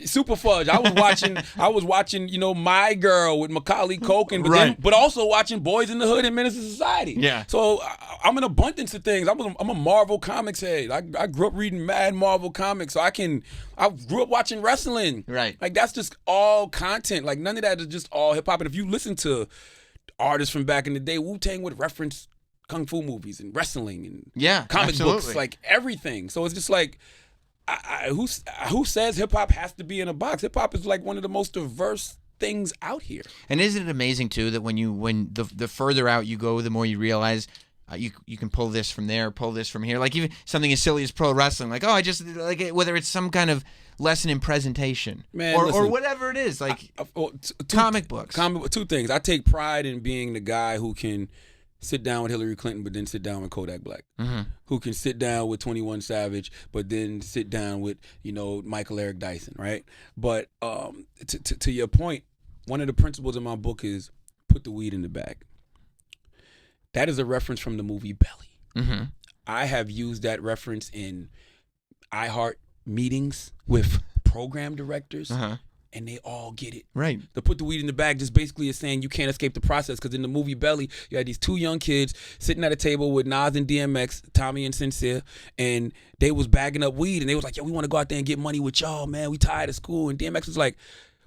I was watching, My Girl with Macaulay Culkin, but also watching Boys in the Hood and Menace to Society. Yeah. So I'm an abundance of things. I'm a Marvel Comics head. I grew up reading mad Marvel comics. So I grew up watching wrestling. Right. Like, that's just all content. Like, none of that is just all hip hop. And if you listen to artists from back in the day, Wu-Tang would reference kung fu movies and wrestling and comic books, like everything. So it's just like, who says hip hop has to be in a box? Hip hop is like one of the most diverse things out here. And isn't it amazing too that when the further out you go, the more you realize you can pull this from there, pull this from here. Like, even something as silly as pro wrestling. Like, I just like it, whether it's some kind of lesson in presentation, or whatever it is, like comic books. Two things. I take pride in being the guy who can sit down with Hillary Clinton, but then sit down with Kodak Black. Mm-hmm. Who can sit down with 21 Savage, but then sit down with Michael Eric Dyson, right? But to your point, one of the principles in my book is put the weed in the bag. That is a reference from the movie Belly. Mm-hmm. I have used that reference in iHeart meetings with program directors, and they all get it. Right. The put the weed in the bag just basically is saying you can't escape the process, because in the movie Belly, you had these two young kids sitting at a table with Nas and DMX, Tommy and Sincere, and they was bagging up weed, and they was like, yo, we want to go out there and get money with y'all, man. We tired of school. And DMX was like,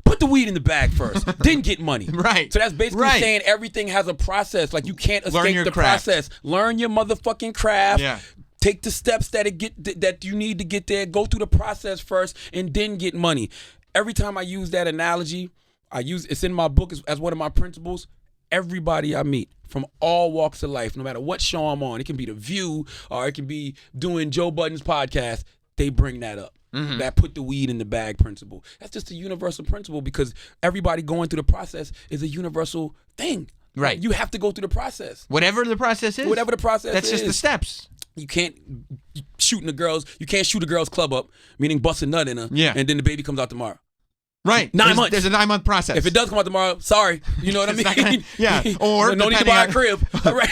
put the weed in the bag first, then get money. Right. So that's basically saying everything has a process. Like, you can't escape the process. Learn your motherfucking craft. Yeah. Take the steps that you need to get there. Go through the process first, and then get money. Every time I use that analogy, it's in my book as one of my principles. Everybody I meet from all walks of life, no matter what show I'm on, it can be The View or it can be doing Joe Budden's podcast, they bring that up. Mm-hmm. That put the weed in the bag principle. That's just a universal principle, because everybody going through the process is a universal thing. Right. You have to go through the process. Whatever the process is. That's just the steps. You can't shoot a girl's club up, meaning bust a nut in her, and then the baby comes out tomorrow. Right. 9 months. There's a 9-month process. If it does come out tomorrow, sorry. You know what I mean? Or no need to buy a crib. Right.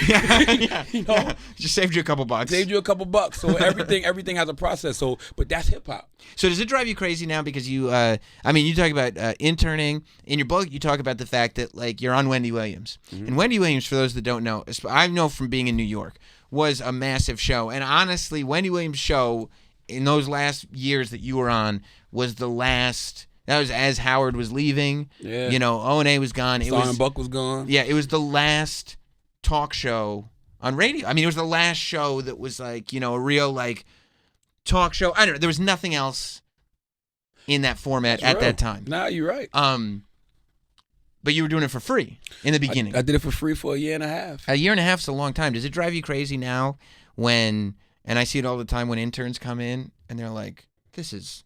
Just saved you a couple bucks. So everything has a process. So, but that's hip hop. So does it drive you crazy now? Because you talk about interning. In your book, you talk about the fact that, like, you're on Wendy Williams. Mm-hmm. And Wendy Williams, for those that don't know, I know from being in New York, was a massive show. And honestly, Wendy Williams' show in those last years that you were on was the last. That was as Howard was leaving. Yeah. O&A was gone. Buck was gone. Yeah, it was the last talk show on radio. I mean, it was the last show that was like, a real, like, talk show. I don't know. There was nothing else in that format at that time. Nah, you're right. But you were doing it for free in the beginning. I did it for free for a year and a half. A year and a half is a long time. Does it drive you crazy now when, and I see it all the time when interns come in and they're like, this is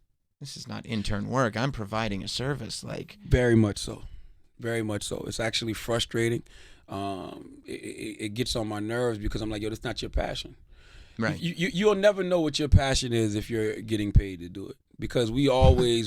not intern work. I'm providing a service. Like, very much so. Very much so. It's actually frustrating. It gets on my nerves because I'm like, yo, that's not your passion. Right. You'll never know what your passion is if you're getting paid to do it. Because we always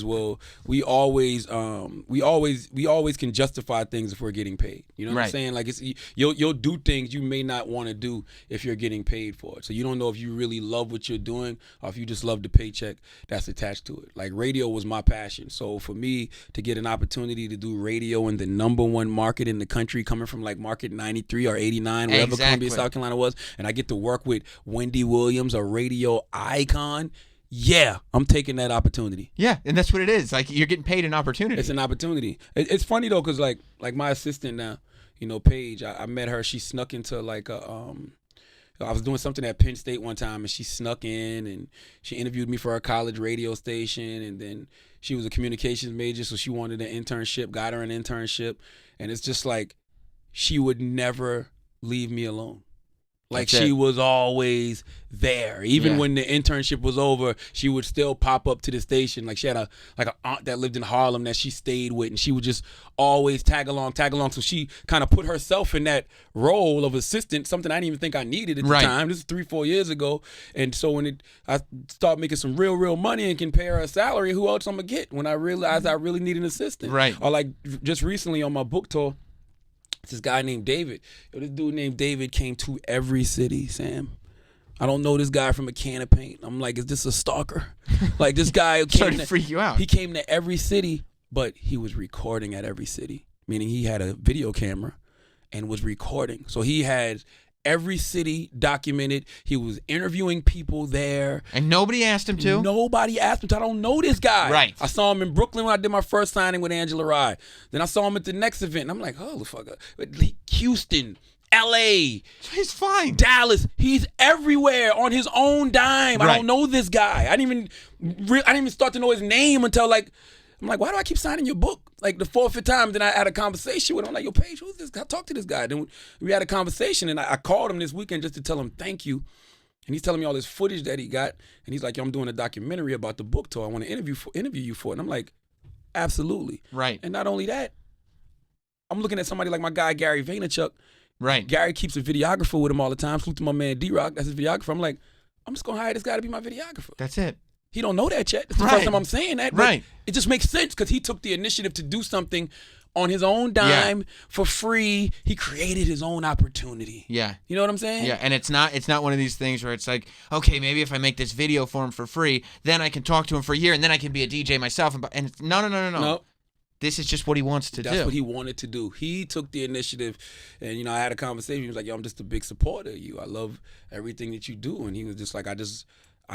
can justify things if we're getting paid. You know what I'm saying? Like you'll do things you may not want to do if you're getting paid for it. So you don't know if you really love what you're doing or if you just love the paycheck that's attached to it. Like radio was my passion. So for me to get an opportunity to do radio in the #1 market in the country, coming from like market 93 or 89, whatever Columbia, South Carolina was, and I get to work with Wendy Williams, a radio icon. Yeah, I'm taking that opportunity. Yeah, and that's what it is. Like, you're getting paid an opportunity. It's an opportunity. It's funny though, cause like my assistant now, Paige. I met her. She snuck into like a I was doing something at Penn State one time, and she snuck in and she interviewed me for a college radio station, and then she was a communications major, so she wanted an internship. Got her an internship, and it's just like she would never leave me alone. Like she was always there. Even when the internship was over, she would still pop up to the station. Like she had an aunt that lived in Harlem that she stayed with, and she would just always tag along. So she kind of put herself in that role of assistant, something I didn't even think I needed at the time. This is 3-4 years ago. And so when I started making some real money and can pay her a salary, who else I'm gonna get when I realized I really need an assistant? Right. Or like just recently on my book tour, this guy named David. This dude named David came to every city, Sam. I don't know this guy from a can of paint. I'm like, is this a stalker? Like this guy started to freak you out. He came to every city, but he was recording at every city, meaning he had a video camera and was recording. So he had every city documented. He was interviewing people there. And nobody asked him to? Nobody asked him to. I don't know this guy. Right. I saw him in Brooklyn when I did my first signing with Angela Rye. Then I saw him at the next event. And I'm like, oh, the fuck. Houston, L.A. He's fine. Dallas. He's everywhere on his own dime. Right. I don't know this guy. I didn't even start to know his name until like, I'm like, why do I keep signing your book? Like the 4th or 5th time, then I had a conversation with him. I'm like, yo, Paige, who's this guy? I talked to this guy. Then we had a conversation, and I called him this weekend just to tell him thank you. And he's telling me all this footage that he got. And he's like, yo, I'm doing a documentary about the book tour. I want to interview you for it. And I'm like, absolutely. Right. And not only that, I'm looking at somebody like my guy, Gary Vaynerchuk. Right. Gary keeps a videographer with him all the time. Salute to my man, D-Rock. That's his videographer. I'm like, I'm just going to hire this guy to be my videographer. That's it. He don't know that yet. It's the first time I'm saying that. But it just makes sense because he took the initiative to do something on his own dime for free. He created his own opportunity. Yeah. You know what I'm saying? Yeah, and it's not one of these things where it's like, okay, maybe if I make this video for him for free, then I can talk to him for a year, and then I can be a DJ myself. And it's, no. Nope. This is just what he wants to do. That's what he wanted to do. He took the initiative, and I had a conversation. He was like, yo, I'm just a big supporter of you. I love everything that you do. And he was just like, I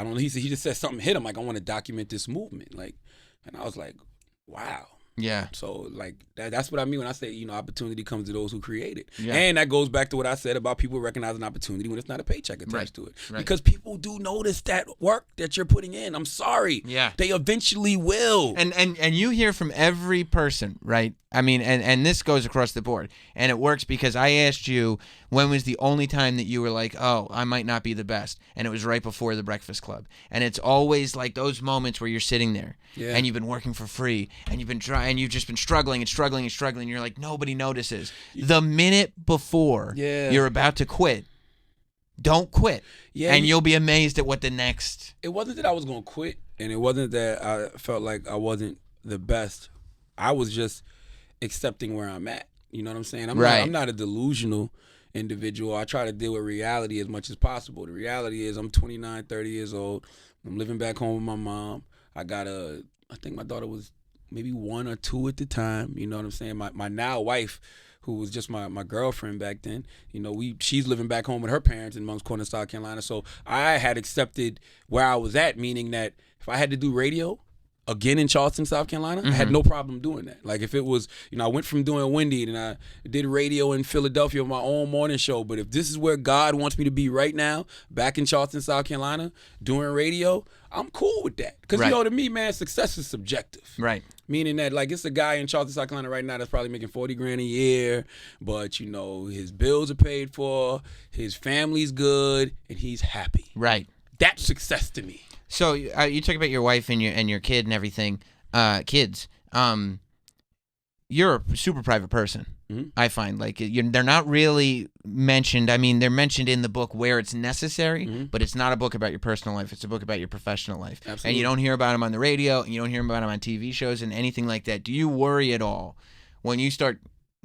don't know. He just said something hit him. Like, I want to document this movement. Like, and I was like, wow. Yeah. So like that's what I mean when I say, opportunity comes to those who create it. Yeah. And that goes back to what I said about people recognizing opportunity when it's not a paycheck attached to it. Right. Because people do notice that work that you're putting in. I'm sorry. Yeah. They eventually will. And you hear from every person, right? I mean, and this goes across the board. And it works because I asked you when was the only time that you were like, oh, I might not be the best. And it was right before the Breakfast Club. And it's always like those moments where you're sitting there and you've been working for free and you've just been struggling and struggling and struggling. You're like, nobody notices. The minute before you're about to quit, don't quit. Yeah, and you'll be amazed at what the next. It wasn't that I was going to quit, and it wasn't that I felt like I wasn't the best. I was just accepting where I'm at. You know what I'm saying? I'm not a delusional individual. I try to deal with reality as much as possible. The reality is I'm 29, 30 years old. I'm living back home with my mom. I think my daughter was maybe 1 or 2 at the time. You know what I'm saying? My now wife, who was just my girlfriend back then, she's living back home with her parents in Moncks Corner, South Carolina. So I had accepted where I was at, meaning that if I had to do radio, again in Charleston, South Carolina, I had no problem doing that. Like if it was, I went from doing Wendy and I did radio in Philadelphia on my own morning show. But if this is where God wants me to be right now, back in Charleston, South Carolina, doing radio, I'm cool with that. Because, to me, man, success is subjective. Right. Meaning that, like, it's a guy in Charleston, South Carolina right now that's probably making $40,000 a year, but, his bills are paid for, his family's good, and he's happy. Right. That's success to me. So you talk about your wife and your kid and everything, kids. You're a super private person. Mm-hmm. I find they're not really mentioned. I mean, they're mentioned in the book where it's necessary, but it's not a book about your personal life. It's a book about your professional life. Absolutely. And you don't hear about them on the radio, and you don't hear about them on TV shows and anything like that. Do you worry at all when you start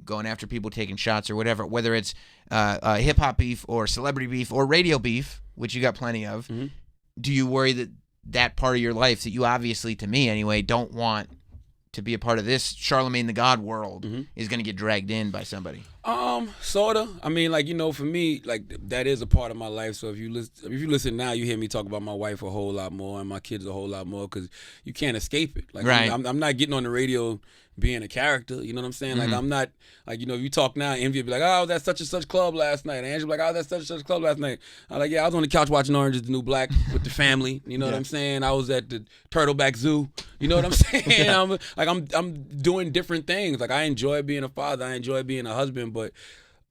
going after people taking shots or whatever, whether it's hip hop beef or celebrity beef or radio beef, which you got plenty of? Mm-hmm. Do you worry that part of your life that you obviously, to me anyway, don't want to be a part of this Charlamagne the God world is going to get dragged in by somebody? Sorta. I mean, for me, that is a part of my life. So if you listen now, you hear me talk about my wife a whole lot more and my kids a whole lot more because you can't escape it. Right. I'm not getting on the radio being a character. You know what I'm saying? Like I'm not if you talk now, Envy will be like, oh, that's such and such club last night. And Angela will be like, oh, that's such and such club last night. I'm like, yeah, I was on the couch watching Orange Is the New Black with the family. You know what I'm saying? I was at the Turtleback Zoo. You know what I'm saying? I'm doing different things. Like I enjoy being a father. I enjoy being a husband. But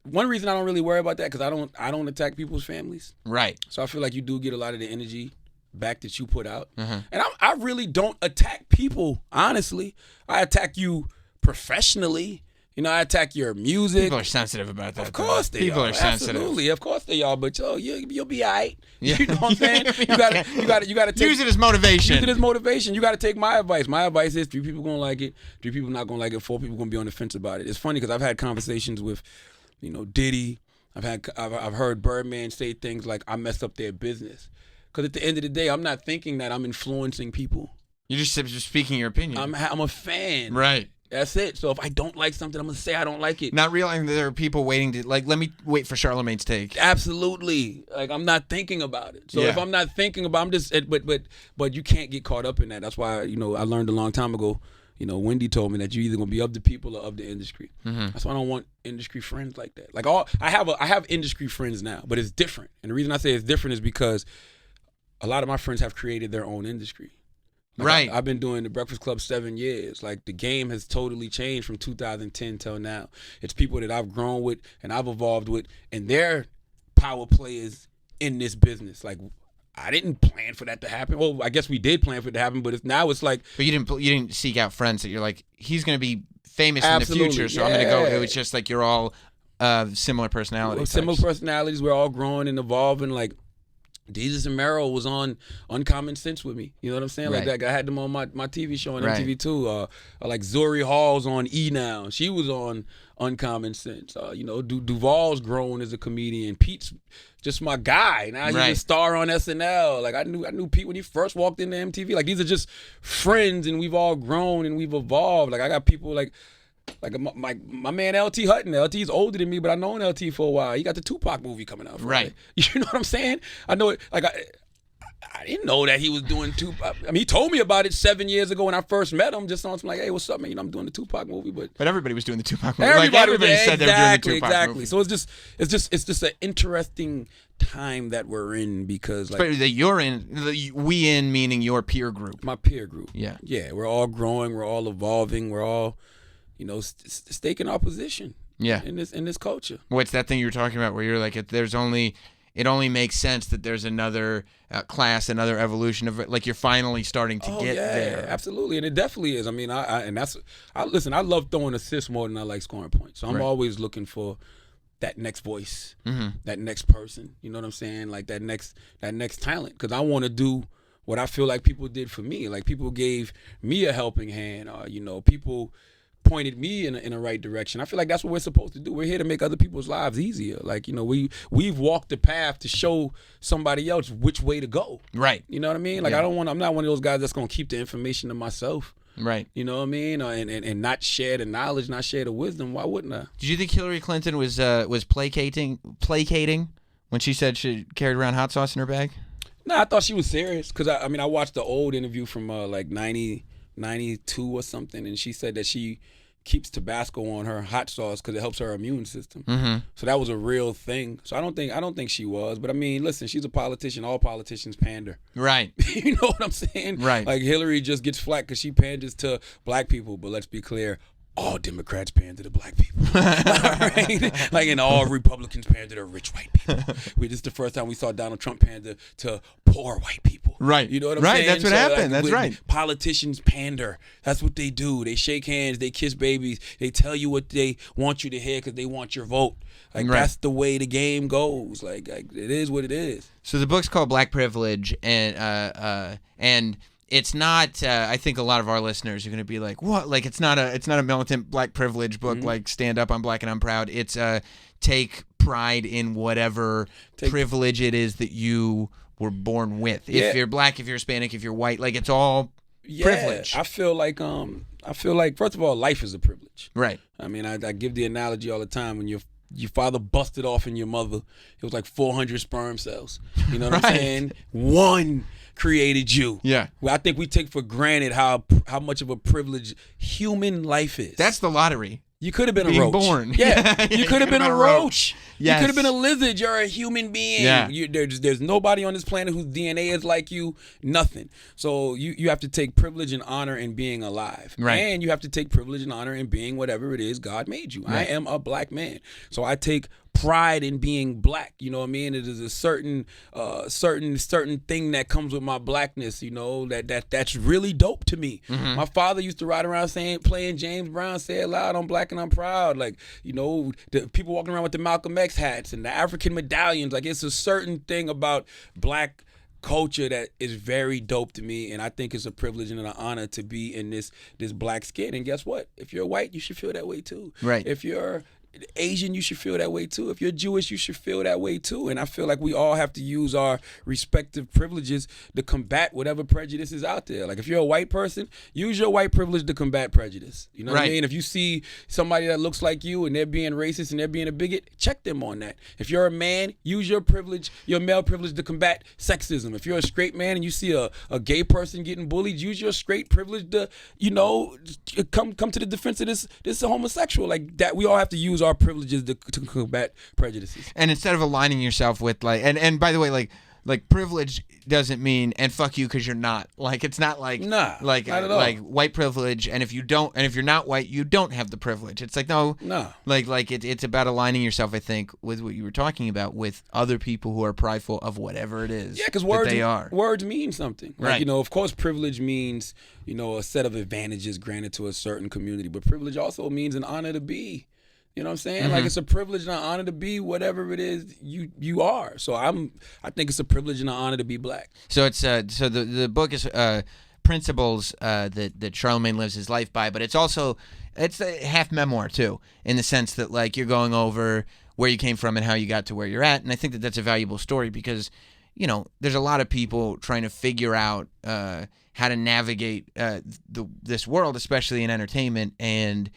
one reason I don't really worry about that because I don't attack people's families. Right. So I feel like you do get a lot of the energy back that you put out. And I really don't attack people, honestly. I attack you professionally. I attack your music. People are sensitive about that. Of course they are. People are sensitive. Absolutely. Of course they are. But you'll be all right. Yeah. You know what I'm saying? You gotta take, use it as motivation. Use it as motivation. You gotta take my advice. My advice is 3 people gonna like it, 3 people not gonna like it, 4 people gonna be on the fence about it. It's funny because I've had conversations with, Diddy. I've heard Birdman say things like I messed up their business. Because at the end of the day, I'm not thinking that I'm influencing people. You're just speaking your opinion. I'm a fan. Right. That's it. So if I don't like something, I'm going to say I don't like it. Not realizing that there are people waiting to, let me wait for Charlamagne's take. Absolutely. I'm not thinking about it. So if I'm not thinking about it, I'm just, but you can't get caught up in that. That's why, I learned a long time ago, Wendy told me that you're either going to be of the people or of the industry. That's why I don't want industry friends like that. I have industry friends now, but it's different. And the reason I say it's different is because a lot of my friends have created their own industry. Right. I've been doing the Breakfast Club 7 years. The game has totally changed from 2010 till now. It's people that I've grown with and I've evolved with, and they're power players in this business. I didn't plan for that to happen. Well, I guess we did plan for it to happen, but it's like. But you didn't seek out friends that you're like, he's going to be famous in the future, so I'm going to go. It was just you're all similar personalities. Similar personalities. We're all growing and evolving. Jesus and Meryl was on Uncommon Sense with me. You know what I'm saying? Right. I had them on my TV show on Right. MTV2. Zuri Hall's on E! Now. She was on Uncommon Sense. Duval's grown as a comedian. Pete's just my guy. Now he's a star on SNL. I knew Pete when he first walked into MTV. These are just friends, and we've all grown and we've evolved. I got people like my man LT Hutton. LT's older than me, but I've known LT for a while. He got the Tupac movie coming out. Right. You know what I'm saying? I know it. I didn't know that he was doing Tupac. I mean, he told me about it 7 years ago when I first met him. Just on some hey, what's up, man? I'm doing the Tupac movie, but everybody was doing the Tupac movie. Everybody said they were doing the Tupac movie. So it's just an interesting time that we're in because that you're in, we in meaning your peer group. My peer group. Yeah. We're all growing. We're all evolving. We're all. Staking our position. Yeah. In this culture. What's that thing you were talking about where you're it only makes sense that there's another class, another evolution of it. You're finally starting to get there. Absolutely, and it definitely is. I mean, I listen. I love throwing assists more than I like scoring points. So I'm always looking for that next voice, that next person. You know what I'm saying? That next talent, because I want to do what I feel like people did for me. People gave me a helping hand, or people pointed me in a right direction. I feel like that's what we're supposed to do. We're here to make other people's lives easier. We've walked the path to show somebody else which way to go. Right. You know what I mean? I'm not one of those guys that's gonna keep the information to myself. Right. You know what I mean? And not share the knowledge, not share the wisdom. Why wouldn't I? Did you think Hillary Clinton was placating when she said she carried around hot sauce in her bag? No, I thought she was serious because I watched the old interview from 92 or something, and she said that she keeps Tabasco on her hot sauce because it helps her immune system. Mm-hmm. So that was a real thing. So I don't think she was. But I mean, listen, she's a politician. All politicians pander. Right. You know what I'm saying? Right. Like Hillary just gets flack because she panders to black people. But let's be clear. All Democrats pander to black people. Right? Like, and all Republicans pander to rich white people. This is the first time we saw Donald Trump pander to poor white people. Right. You know what I'm right. saying? That's what happened. That's right. Politicians pander. That's what they do. They shake hands. They kiss babies. They tell you what they want you to hear because they want your vote. Like, that's the way the game goes. Like, it is what it is. So the book's called Black Privilege, and it's not. I think a lot of our listeners are going to be like, "What? Like, it's not a militant black privilege book. Like, stand up, I'm black and I'm proud." It's take pride in whatever privilege it is that you were born with. If you're black, if you're Hispanic, if you're white, like, it's all privilege. I feel like first of all, life is a privilege. Right. I mean, I give the analogy all the time when your father busted off in your mother, it was like 400 sperm cells. You know what I'm saying? One created you. Yeah. Well, I think we take for granted how much of a privilege human life is. That's the lottery. You could have been Being a roach. born. Yeah. You could have been a roach. Yes. You could have been a lizard. You're a human being. Yeah. There's nobody on this planet whose DNA is like you. Nothing. So you have to take privilege and honor in being alive. Right. And you have to take privilege and honor in being whatever it is God made you. Right. I am a black man. So I take pride in being black. You know what I mean? It is a certain thing that comes with my blackness, you know, that's really dope to me. Mm-hmm. My father used to ride around playing James Brown, Say It Loud, I'm black and I'm proud. Like, you know, the people walking around with the Malcolm X hats and the African medallions. Like, it's a certain thing about black culture that is very dope to me, and I think it's a privilege and an honor to be in this black skin. And guess what? If you're white, you should feel that way too. Right. If you're Asian, you should feel that way too. If you're Jewish, you should feel that way too. And I feel like we all have to use our respective privileges to combat whatever prejudice is out there. Like, if you're a white person, use your white privilege to combat prejudice. You know what I mean? If you see somebody that looks like you and they're being racist and they're being a bigot, check them on that. If you're a man, use your privilege, your male privilege, to combat sexism. If you're a straight man and you see a gay person getting bullied, use your straight privilege to, you know, come to the defense of this homosexual. Like, that, we all have to use our privileges to combat prejudices. And instead of aligning yourself with, like, and by the way, like privilege doesn't mean and fuck you because you're not. Like, it's not like not at all. Like white privilege, and if you're not white, you don't have the privilege. It's like no. Like it's about aligning yourself, I think, with what you were talking about, with other people who are prideful of whatever it is. Yeah, because words mean something. Like, right. You know, of course, privilege means, you know, a set of advantages granted to a certain community, but privilege also means an honor to be. You know what I'm saying? Mm-hmm. Like, it's a privilege and an honor to be whatever it is you are. So I think it's a privilege and an honor to be black. So it's so the book is principles that Charlamagne lives his life by, but it's a half memoir too, in the sense that, like, you're going over where you came from and how you got to where you're at. And I think that that's a valuable story because, you know, there's a lot of people trying to figure out how to navigate this world, especially in entertainment and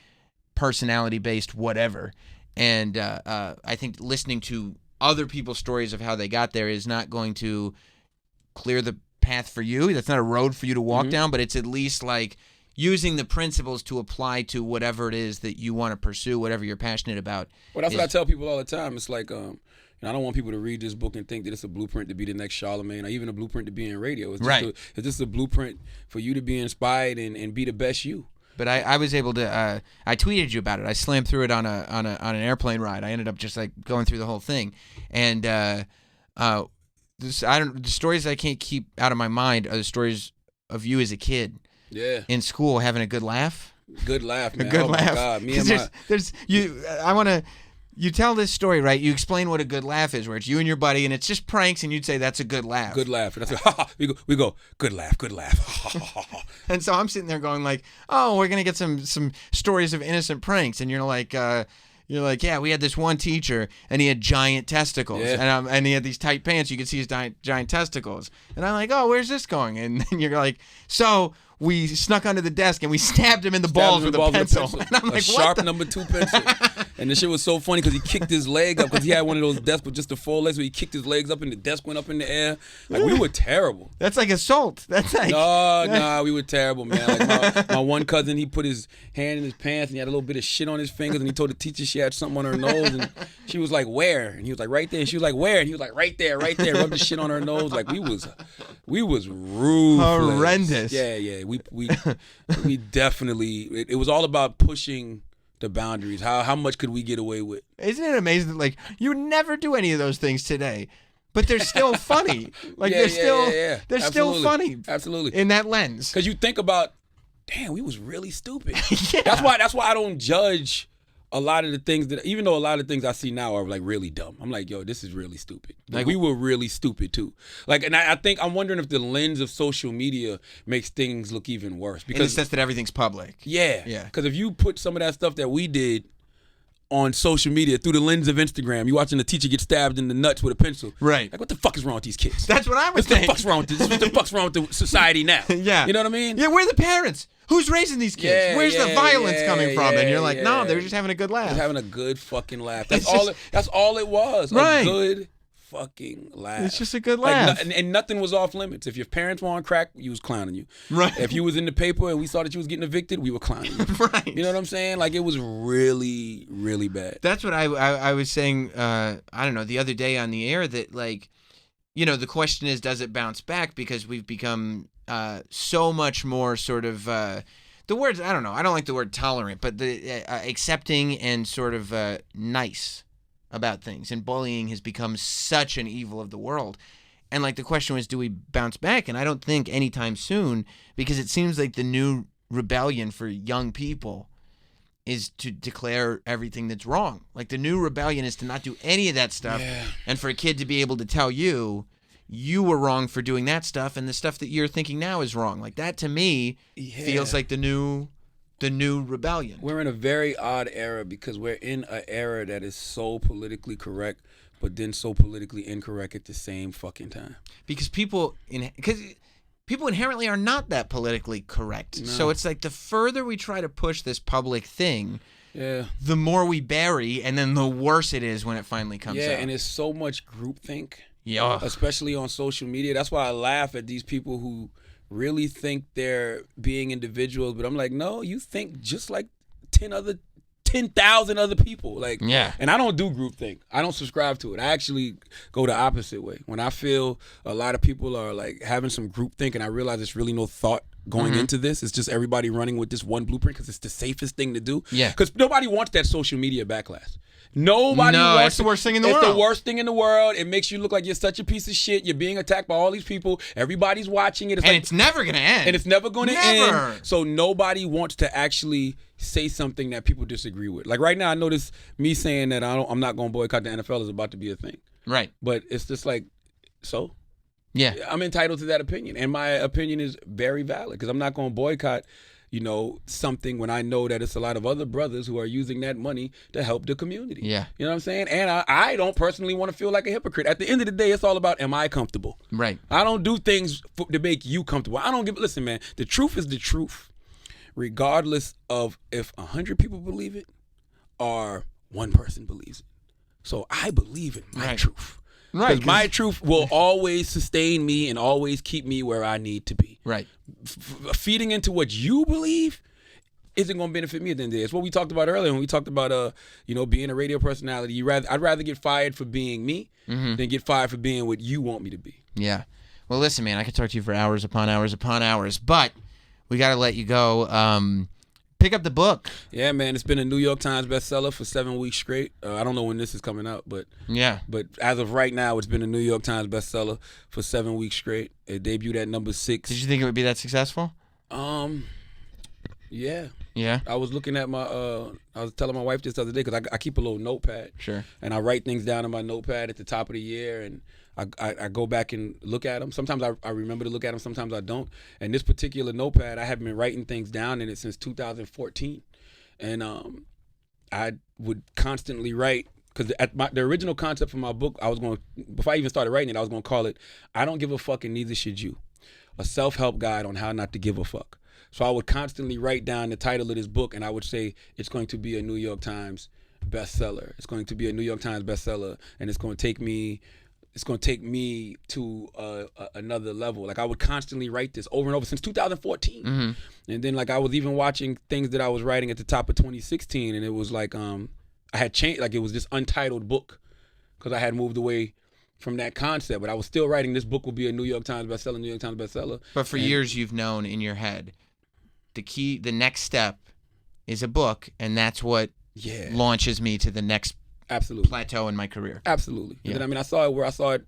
personality-based whatever. And I think listening to other people's stories of how they got there is not going to clear the path for you. That's not a road for you to walk down, but it's at least, like, using the principles to apply to whatever it is that you want to pursue, whatever you're passionate about. Well, that's what I tell people all the time. It's like, and I don't want people to read this book and think that it's a blueprint to be the next Charlamagne, or even a blueprint to be in radio. It's just a blueprint for you to be inspired and be the best you. But I was able to. I tweeted you about it. I slammed through it on an airplane ride. I ended up just, like, going through the whole thing, and the stories I can't keep out of my mind are the stories of you as a kid. Yeah. In school, having a good laugh. Good laugh, man. A good laugh. My God. Me and my. There's you. I want to. You tell this story, right? You explain what a good laugh is, where it's you and your buddy, and it's just pranks, and you'd say that's a good laugh. Good laugh. And that's like, we go, good laugh, good laugh. And so I'm sitting there going, like, oh, we're gonna get some stories of innocent pranks, and you're like, yeah, we had this one teacher, and he had giant testicles, and he had these tight pants. You could see his giant testicles, and I'm like, oh, where's this going? And then you're like, so we snuck under the desk and we stabbed him in the balls with a pencil. And I'm like, a sharp number 2 pencil. And the shit was so funny because he kicked his leg up because he had one of those desks with just the four legs where he kicked his legs up and the desk went up in the air. Like, we were terrible. That's like assault. That's like... Nah, we were terrible, man. Like my one cousin, he put his hand in his pants and he had a little bit of shit on his fingers and he told the teacher she had something on her nose and she was like, where? And he was like, right there. And she was like, where? And he was like, right there. Rubbed the shit on her nose. Like, we was ruthless. Horrendous. Yeah. We definitely, it was all about pushing the boundaries. How much could we get away with? Isn't it amazing that, like, you would never do any of those things today, but they're still funny. Like, they're still funny. Absolutely. In that lens. Because you think about, damn, we was really stupid. Yeah. That's why I don't judge a lot of the things that, even though a lot of things I see now are like really dumb. I'm like, yo, this is really stupid. Like, we were really stupid too. Like, and I think I'm wondering if the lens of social media makes things look even worse. Because in the sense that everything's public. Yeah. Yeah. Because if you put some of that stuff that we did on social media through the lens of Instagram, you watching the teacher get stabbed in the nuts with a pencil. Right. Like, what the fuck is wrong with these kids? That's what I was saying. What the fuck's wrong with this? What the fuck's wrong with the society now? Yeah. You know what I mean? Yeah, we're the parents. Who's raising these kids? Yeah, Where's the violence coming from? And you're like, yeah. no, they're just having a good laugh. Just having a good fucking laugh. That's all it was. Right. A good fucking laugh. It's just a good laugh. Like, and nothing was off limits. If your parents were on crack, we was clowning you. Right. If you was in the paper and we saw that you was getting evicted, we were clowning you. Right. You know what I'm saying? Like, it was really, really bad. That's what I was saying, I don't know, the other day on the air that, like, you know, the question is, does it bounce back? Because we've become so much more sort of, the words, I don't know, I don't like the word tolerant, but the accepting and sort of nice about things. And bullying has become such an evil of the world. And, like, the question was, do we bounce back? And I don't think anytime soon, because it seems like the new rebellion for young people is to declare everything that's wrong. Like, the new rebellion is to not do any of that stuff. Yeah. And for a kid to be able to tell you were wrong for doing that stuff and the stuff that you're thinking now is wrong. Like, that to me feels like the new rebellion. We're in a very odd era because we're in an era that is so politically correct, but then so politically incorrect at the same fucking time. Because people inherently are not that politically correct. No. So it's like the further we try to push this public thing, the more we bury, and then the worse it is when it finally comes out. Yeah, and it's so much groupthink. Yeah. Especially on social media. That's why I laugh at these people who really think they're being individuals, but I'm like, no, you think just like 10,000 other people. Like, yeah. And I don't do groupthink. I don't subscribe to it. I actually go the opposite way. When I feel a lot of people are like having some groupthink and I realize there's really no thought going into this, it's just everybody running with this one blueprint because it's the safest thing to do. Yeah. Because nobody wants that social media backlash. Nobody No, wants it's the worst thing in the It's world. the worst thing in the world. It makes you look like you're such a piece of shit. You're being attacked by all these people. Everybody's watching it. And it's never going to end. And it's never going to end. So nobody wants to actually say something that people disagree with. Like right now, I notice me saying that I'm not going to boycott the NFL is about to be a thing. Right. But it's just like, so? Yeah. I'm entitled to that opinion. And my opinion is very valid because I'm not going to boycott something when I know that it's a lot of other brothers who are using that money to help the community. Yeah. You know what I'm saying? And I don't personally want to feel like a hypocrite. At the end of the day, it's all about, am I comfortable? Right. I don't do things to make you comfortable. Listen, man, the truth is the truth, regardless of if 100 people believe it or one person believes it. So I believe in my truth. Right. Because my truth will always sustain me and always keep me where I need to be. Right. Feeding into what you believe isn't going to benefit me at the end of the day. It's what we talked about earlier when we talked about being a radio personality. I'd rather get fired for being me than get fired for being what you want me to be. Yeah. Well, listen, man, I could talk to you for hours upon hours upon hours, but we got to let you go. Pick up the book. Yeah, man. It's been a New York Times bestseller for 7 weeks straight. I don't know when this is coming out, but But as of right now, it's been a New York Times bestseller for 7 weeks straight. It debuted at number 6. Did you think it would be that successful? Yeah. Yeah. I was looking at I was telling my wife this the other day because I keep a little notepad. Sure. And I write things down in my notepad at the top of the year, and I go back and look at them. Sometimes I remember to look at them, sometimes I don't. And this particular notepad, I have been writing things down in it since 2014. And I would constantly write, because the original concept for my book, before I even started writing it, I was going to call it, I Don't Give a Fuck and Neither Should You, a self-help guide on how not to give a fuck. So I would constantly write down the title of this book, and I would say it's going to be a New York Times bestseller. It's going to be a New York Times bestseller, and it's going to take me to another level. Like I would constantly write this over and over since 2014. Mm-hmm. And then like I was even watching things that I was writing at the top of 2016, and it was like I had changed, like it was this untitled book because I had moved away from that concept, but I was still writing this book will be a New York Times bestseller. But for years you've known in your head the next step is a book, and that's what launches me to the next plateau in my career. Absolutely. Yeah. And then, I mean, I saw it.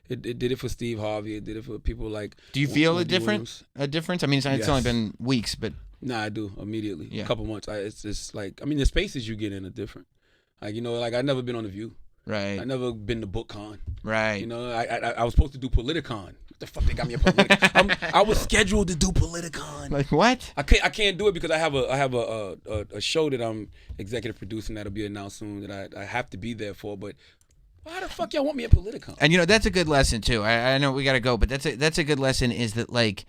It did it for Steve Harvey. It did it for people like. Do you feel Wendy a difference? I mean, it's only been weeks, but. Nah, I do immediately. Yeah. A couple months. It's just like, I mean, the spaces you get in are different. Like, you know, like I've never been on The View. Right. I never been to BookCon. Right. You know, I was supposed to do Politicon. What the fuck they got me a Politicon? I was scheduled to do Politicon. Like what? I can't do it because I have a show that I'm executive producing that'll be announced soon that I have to be there for. But why the fuck y'all want me at Politicon? And that's a good lesson too. I know we gotta go, but that's a good lesson is that like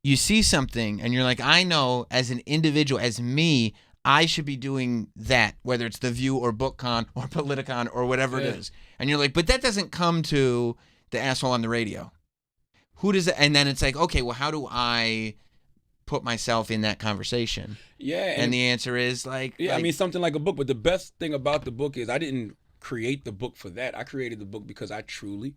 you see something and you're like, I know as an individual, as me, I should be doing that, whether it's The View or BookCon or Politicon or whatever it is. And you're like, but that doesn't come to the asshole on the radio. Who does it? And then it's like, okay, well, how do I put myself in that conversation? Yeah. And the answer is like... Yeah, I mean, something like a book. But the best thing about the book is I didn't create the book for that. I created the book because I truly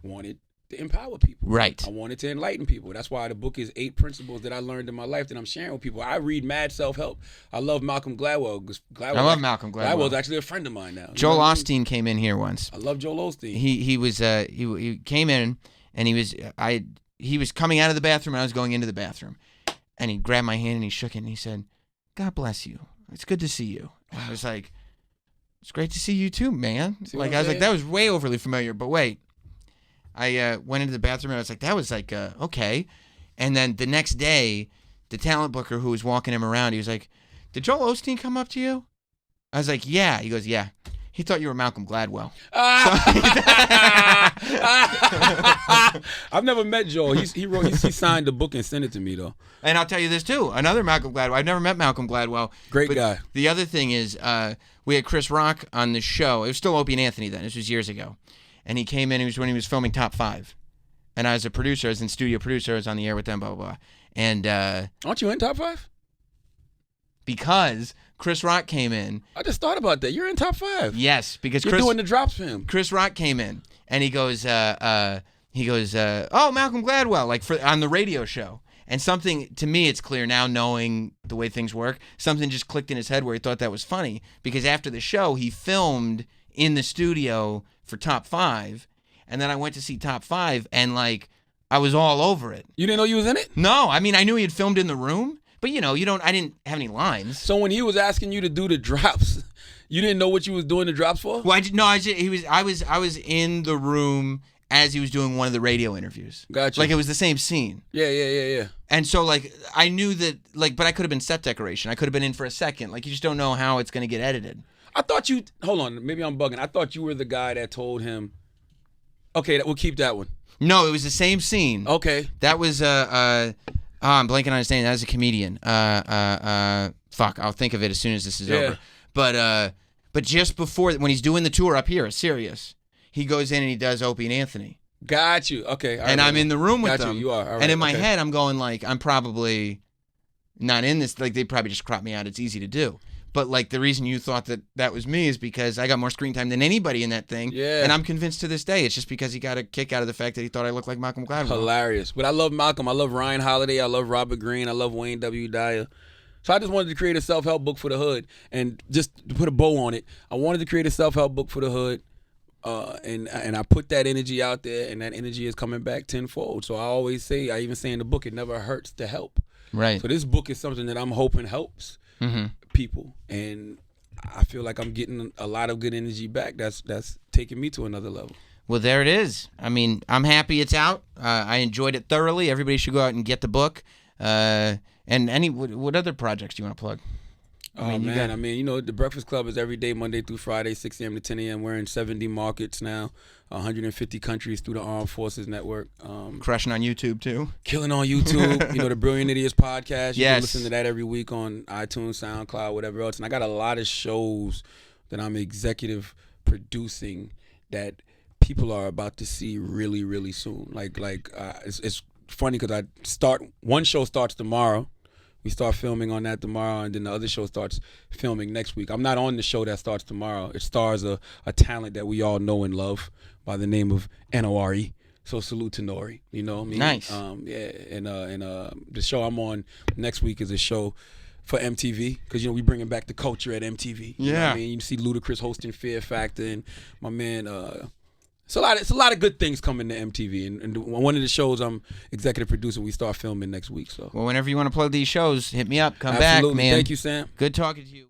wanted to empower people. Right. I wanted to enlighten people. That's why the book is 8 principles that I learned in my life that I'm sharing with people. I read mad self-help. I love Malcolm Gladwell. I love Malcolm Gladwell. Gladwell's actually a friend of mine now. Joel Osteen came in here once. I love Joel Osteen. He came in and he was coming out of the bathroom and I was going into the bathroom. And he grabbed my hand and he shook it and he said, "God bless you. It's good to see you." And I was like, "It's great to see you too, man." Like I was like, that was way overly familiar, but wait. I went into the bathroom and I was like, that was like, okay. And then the next day, the talent booker who was walking him around, he was like, "Did Joel Osteen come up to you?" I was like, "Yeah." He goes, "Yeah. He thought you were Malcolm Gladwell." I've never met Joel. He signed the book and sent it to me though. And I'll tell you this too, another Malcolm Gladwell. I've never met Malcolm Gladwell. Great guy. The other thing is, we had Chris Rock on the show. It was still Opie and Anthony then. This was years ago. And he came in, when he was filming Top 5. And I was a producer, I was in studio producer, I was on the air with them, blah, blah, blah. And aren't you in Top 5? Because Chris Rock came in. I just thought about that. You're in Top 5. Yes, because you're doing the drops for him. Chris Rock came in and he goes, "Oh, Malcolm Gladwell," like on the radio show. And something, to me, it's clear now, knowing the way things work, something just clicked in his head where he thought that was funny. Because after the show, he filmed in the studio for Top 5, and then I went to see Top 5, and like I was all over it. You didn't know you was in it? No, I mean I knew he had filmed in the room, but I didn't have any lines. So when he was asking you to do the drops, you didn't know what you was doing the drops for? Well, I was in the room as he was doing one of the radio interviews. Gotcha. Like it was the same scene. Yeah. And so like I knew that but I could have been set decoration. I could have been in for a second. Like you just don't know how it's going to get edited. I thought you, hold on, maybe I'm bugging. I thought you were the guy that told him, okay, we'll keep that one. No, it was the same scene. Okay. That was, I'm blanking on his name. That was a comedian. Fuck, I'll think of it as soon as this is over. But just before, when he's doing the tour up here, Sirius, he goes in and he does Opie and Anthony. Got you. Okay. And I'm in the room with them. Got you. You are. All right. And in my head, I'm going like, I'm probably not in this. Like, they probably just crop me out. It's easy to do. But like the reason you thought that was me is because I got more screen time than anybody in that thing. Yeah. And I'm convinced to this day it's just because he got a kick out of the fact that he thought I looked like Malcolm Gladwell. Hilarious. But I love Malcolm. I love Ryan Holiday. I love Robert Greene. I love Wayne W. Dyer. So I just wanted to create a self-help book for the hood. And just to put a bow on it, I wanted to create a self-help book for the hood. And I put that energy out there, and that energy is coming back tenfold. So I always say, I even say in the book, it never hurts to help. Right. So this book is something that I'm hoping helps people. And I feel like I'm getting a lot of good energy back. That's taking me to another level. Well, there it is. I mean, I'm happy it's out. I enjoyed it thoroughly. Everybody should go out and get the book. And what other projects do you want to plug? The Breakfast Club is every day, Monday through Friday, 6 a.m. to 10 a.m. We're in 70 markets now, 150 countries through the Armed Forces Network. Crushing on YouTube, too. Killing on YouTube. The Brilliant Idiots podcast. You Yes. can listen to that every week on iTunes, SoundCloud, whatever else. And I got a lot of shows that I'm executive producing that people are about to see really, really soon. It's funny because one show starts tomorrow. We start filming on that tomorrow, and then the other show starts filming next week. I'm not on the show that starts tomorrow. It stars a talent that we all know and love by the name of Nore. So salute to Nori. You know what I mean? Nice. The show I'm on next week is a show for MTV, because we bringing back the culture at MTV. You know what I mean? You see Ludacris hosting Fear Factor, and my man. It's a lot of good things coming to MTV, and one of the shows I'm executive producing, we start filming next week. So, well, whenever you want to plug these shows, hit me up. Come Absolutely. back, man. Thank you, Sam. Good talking to you.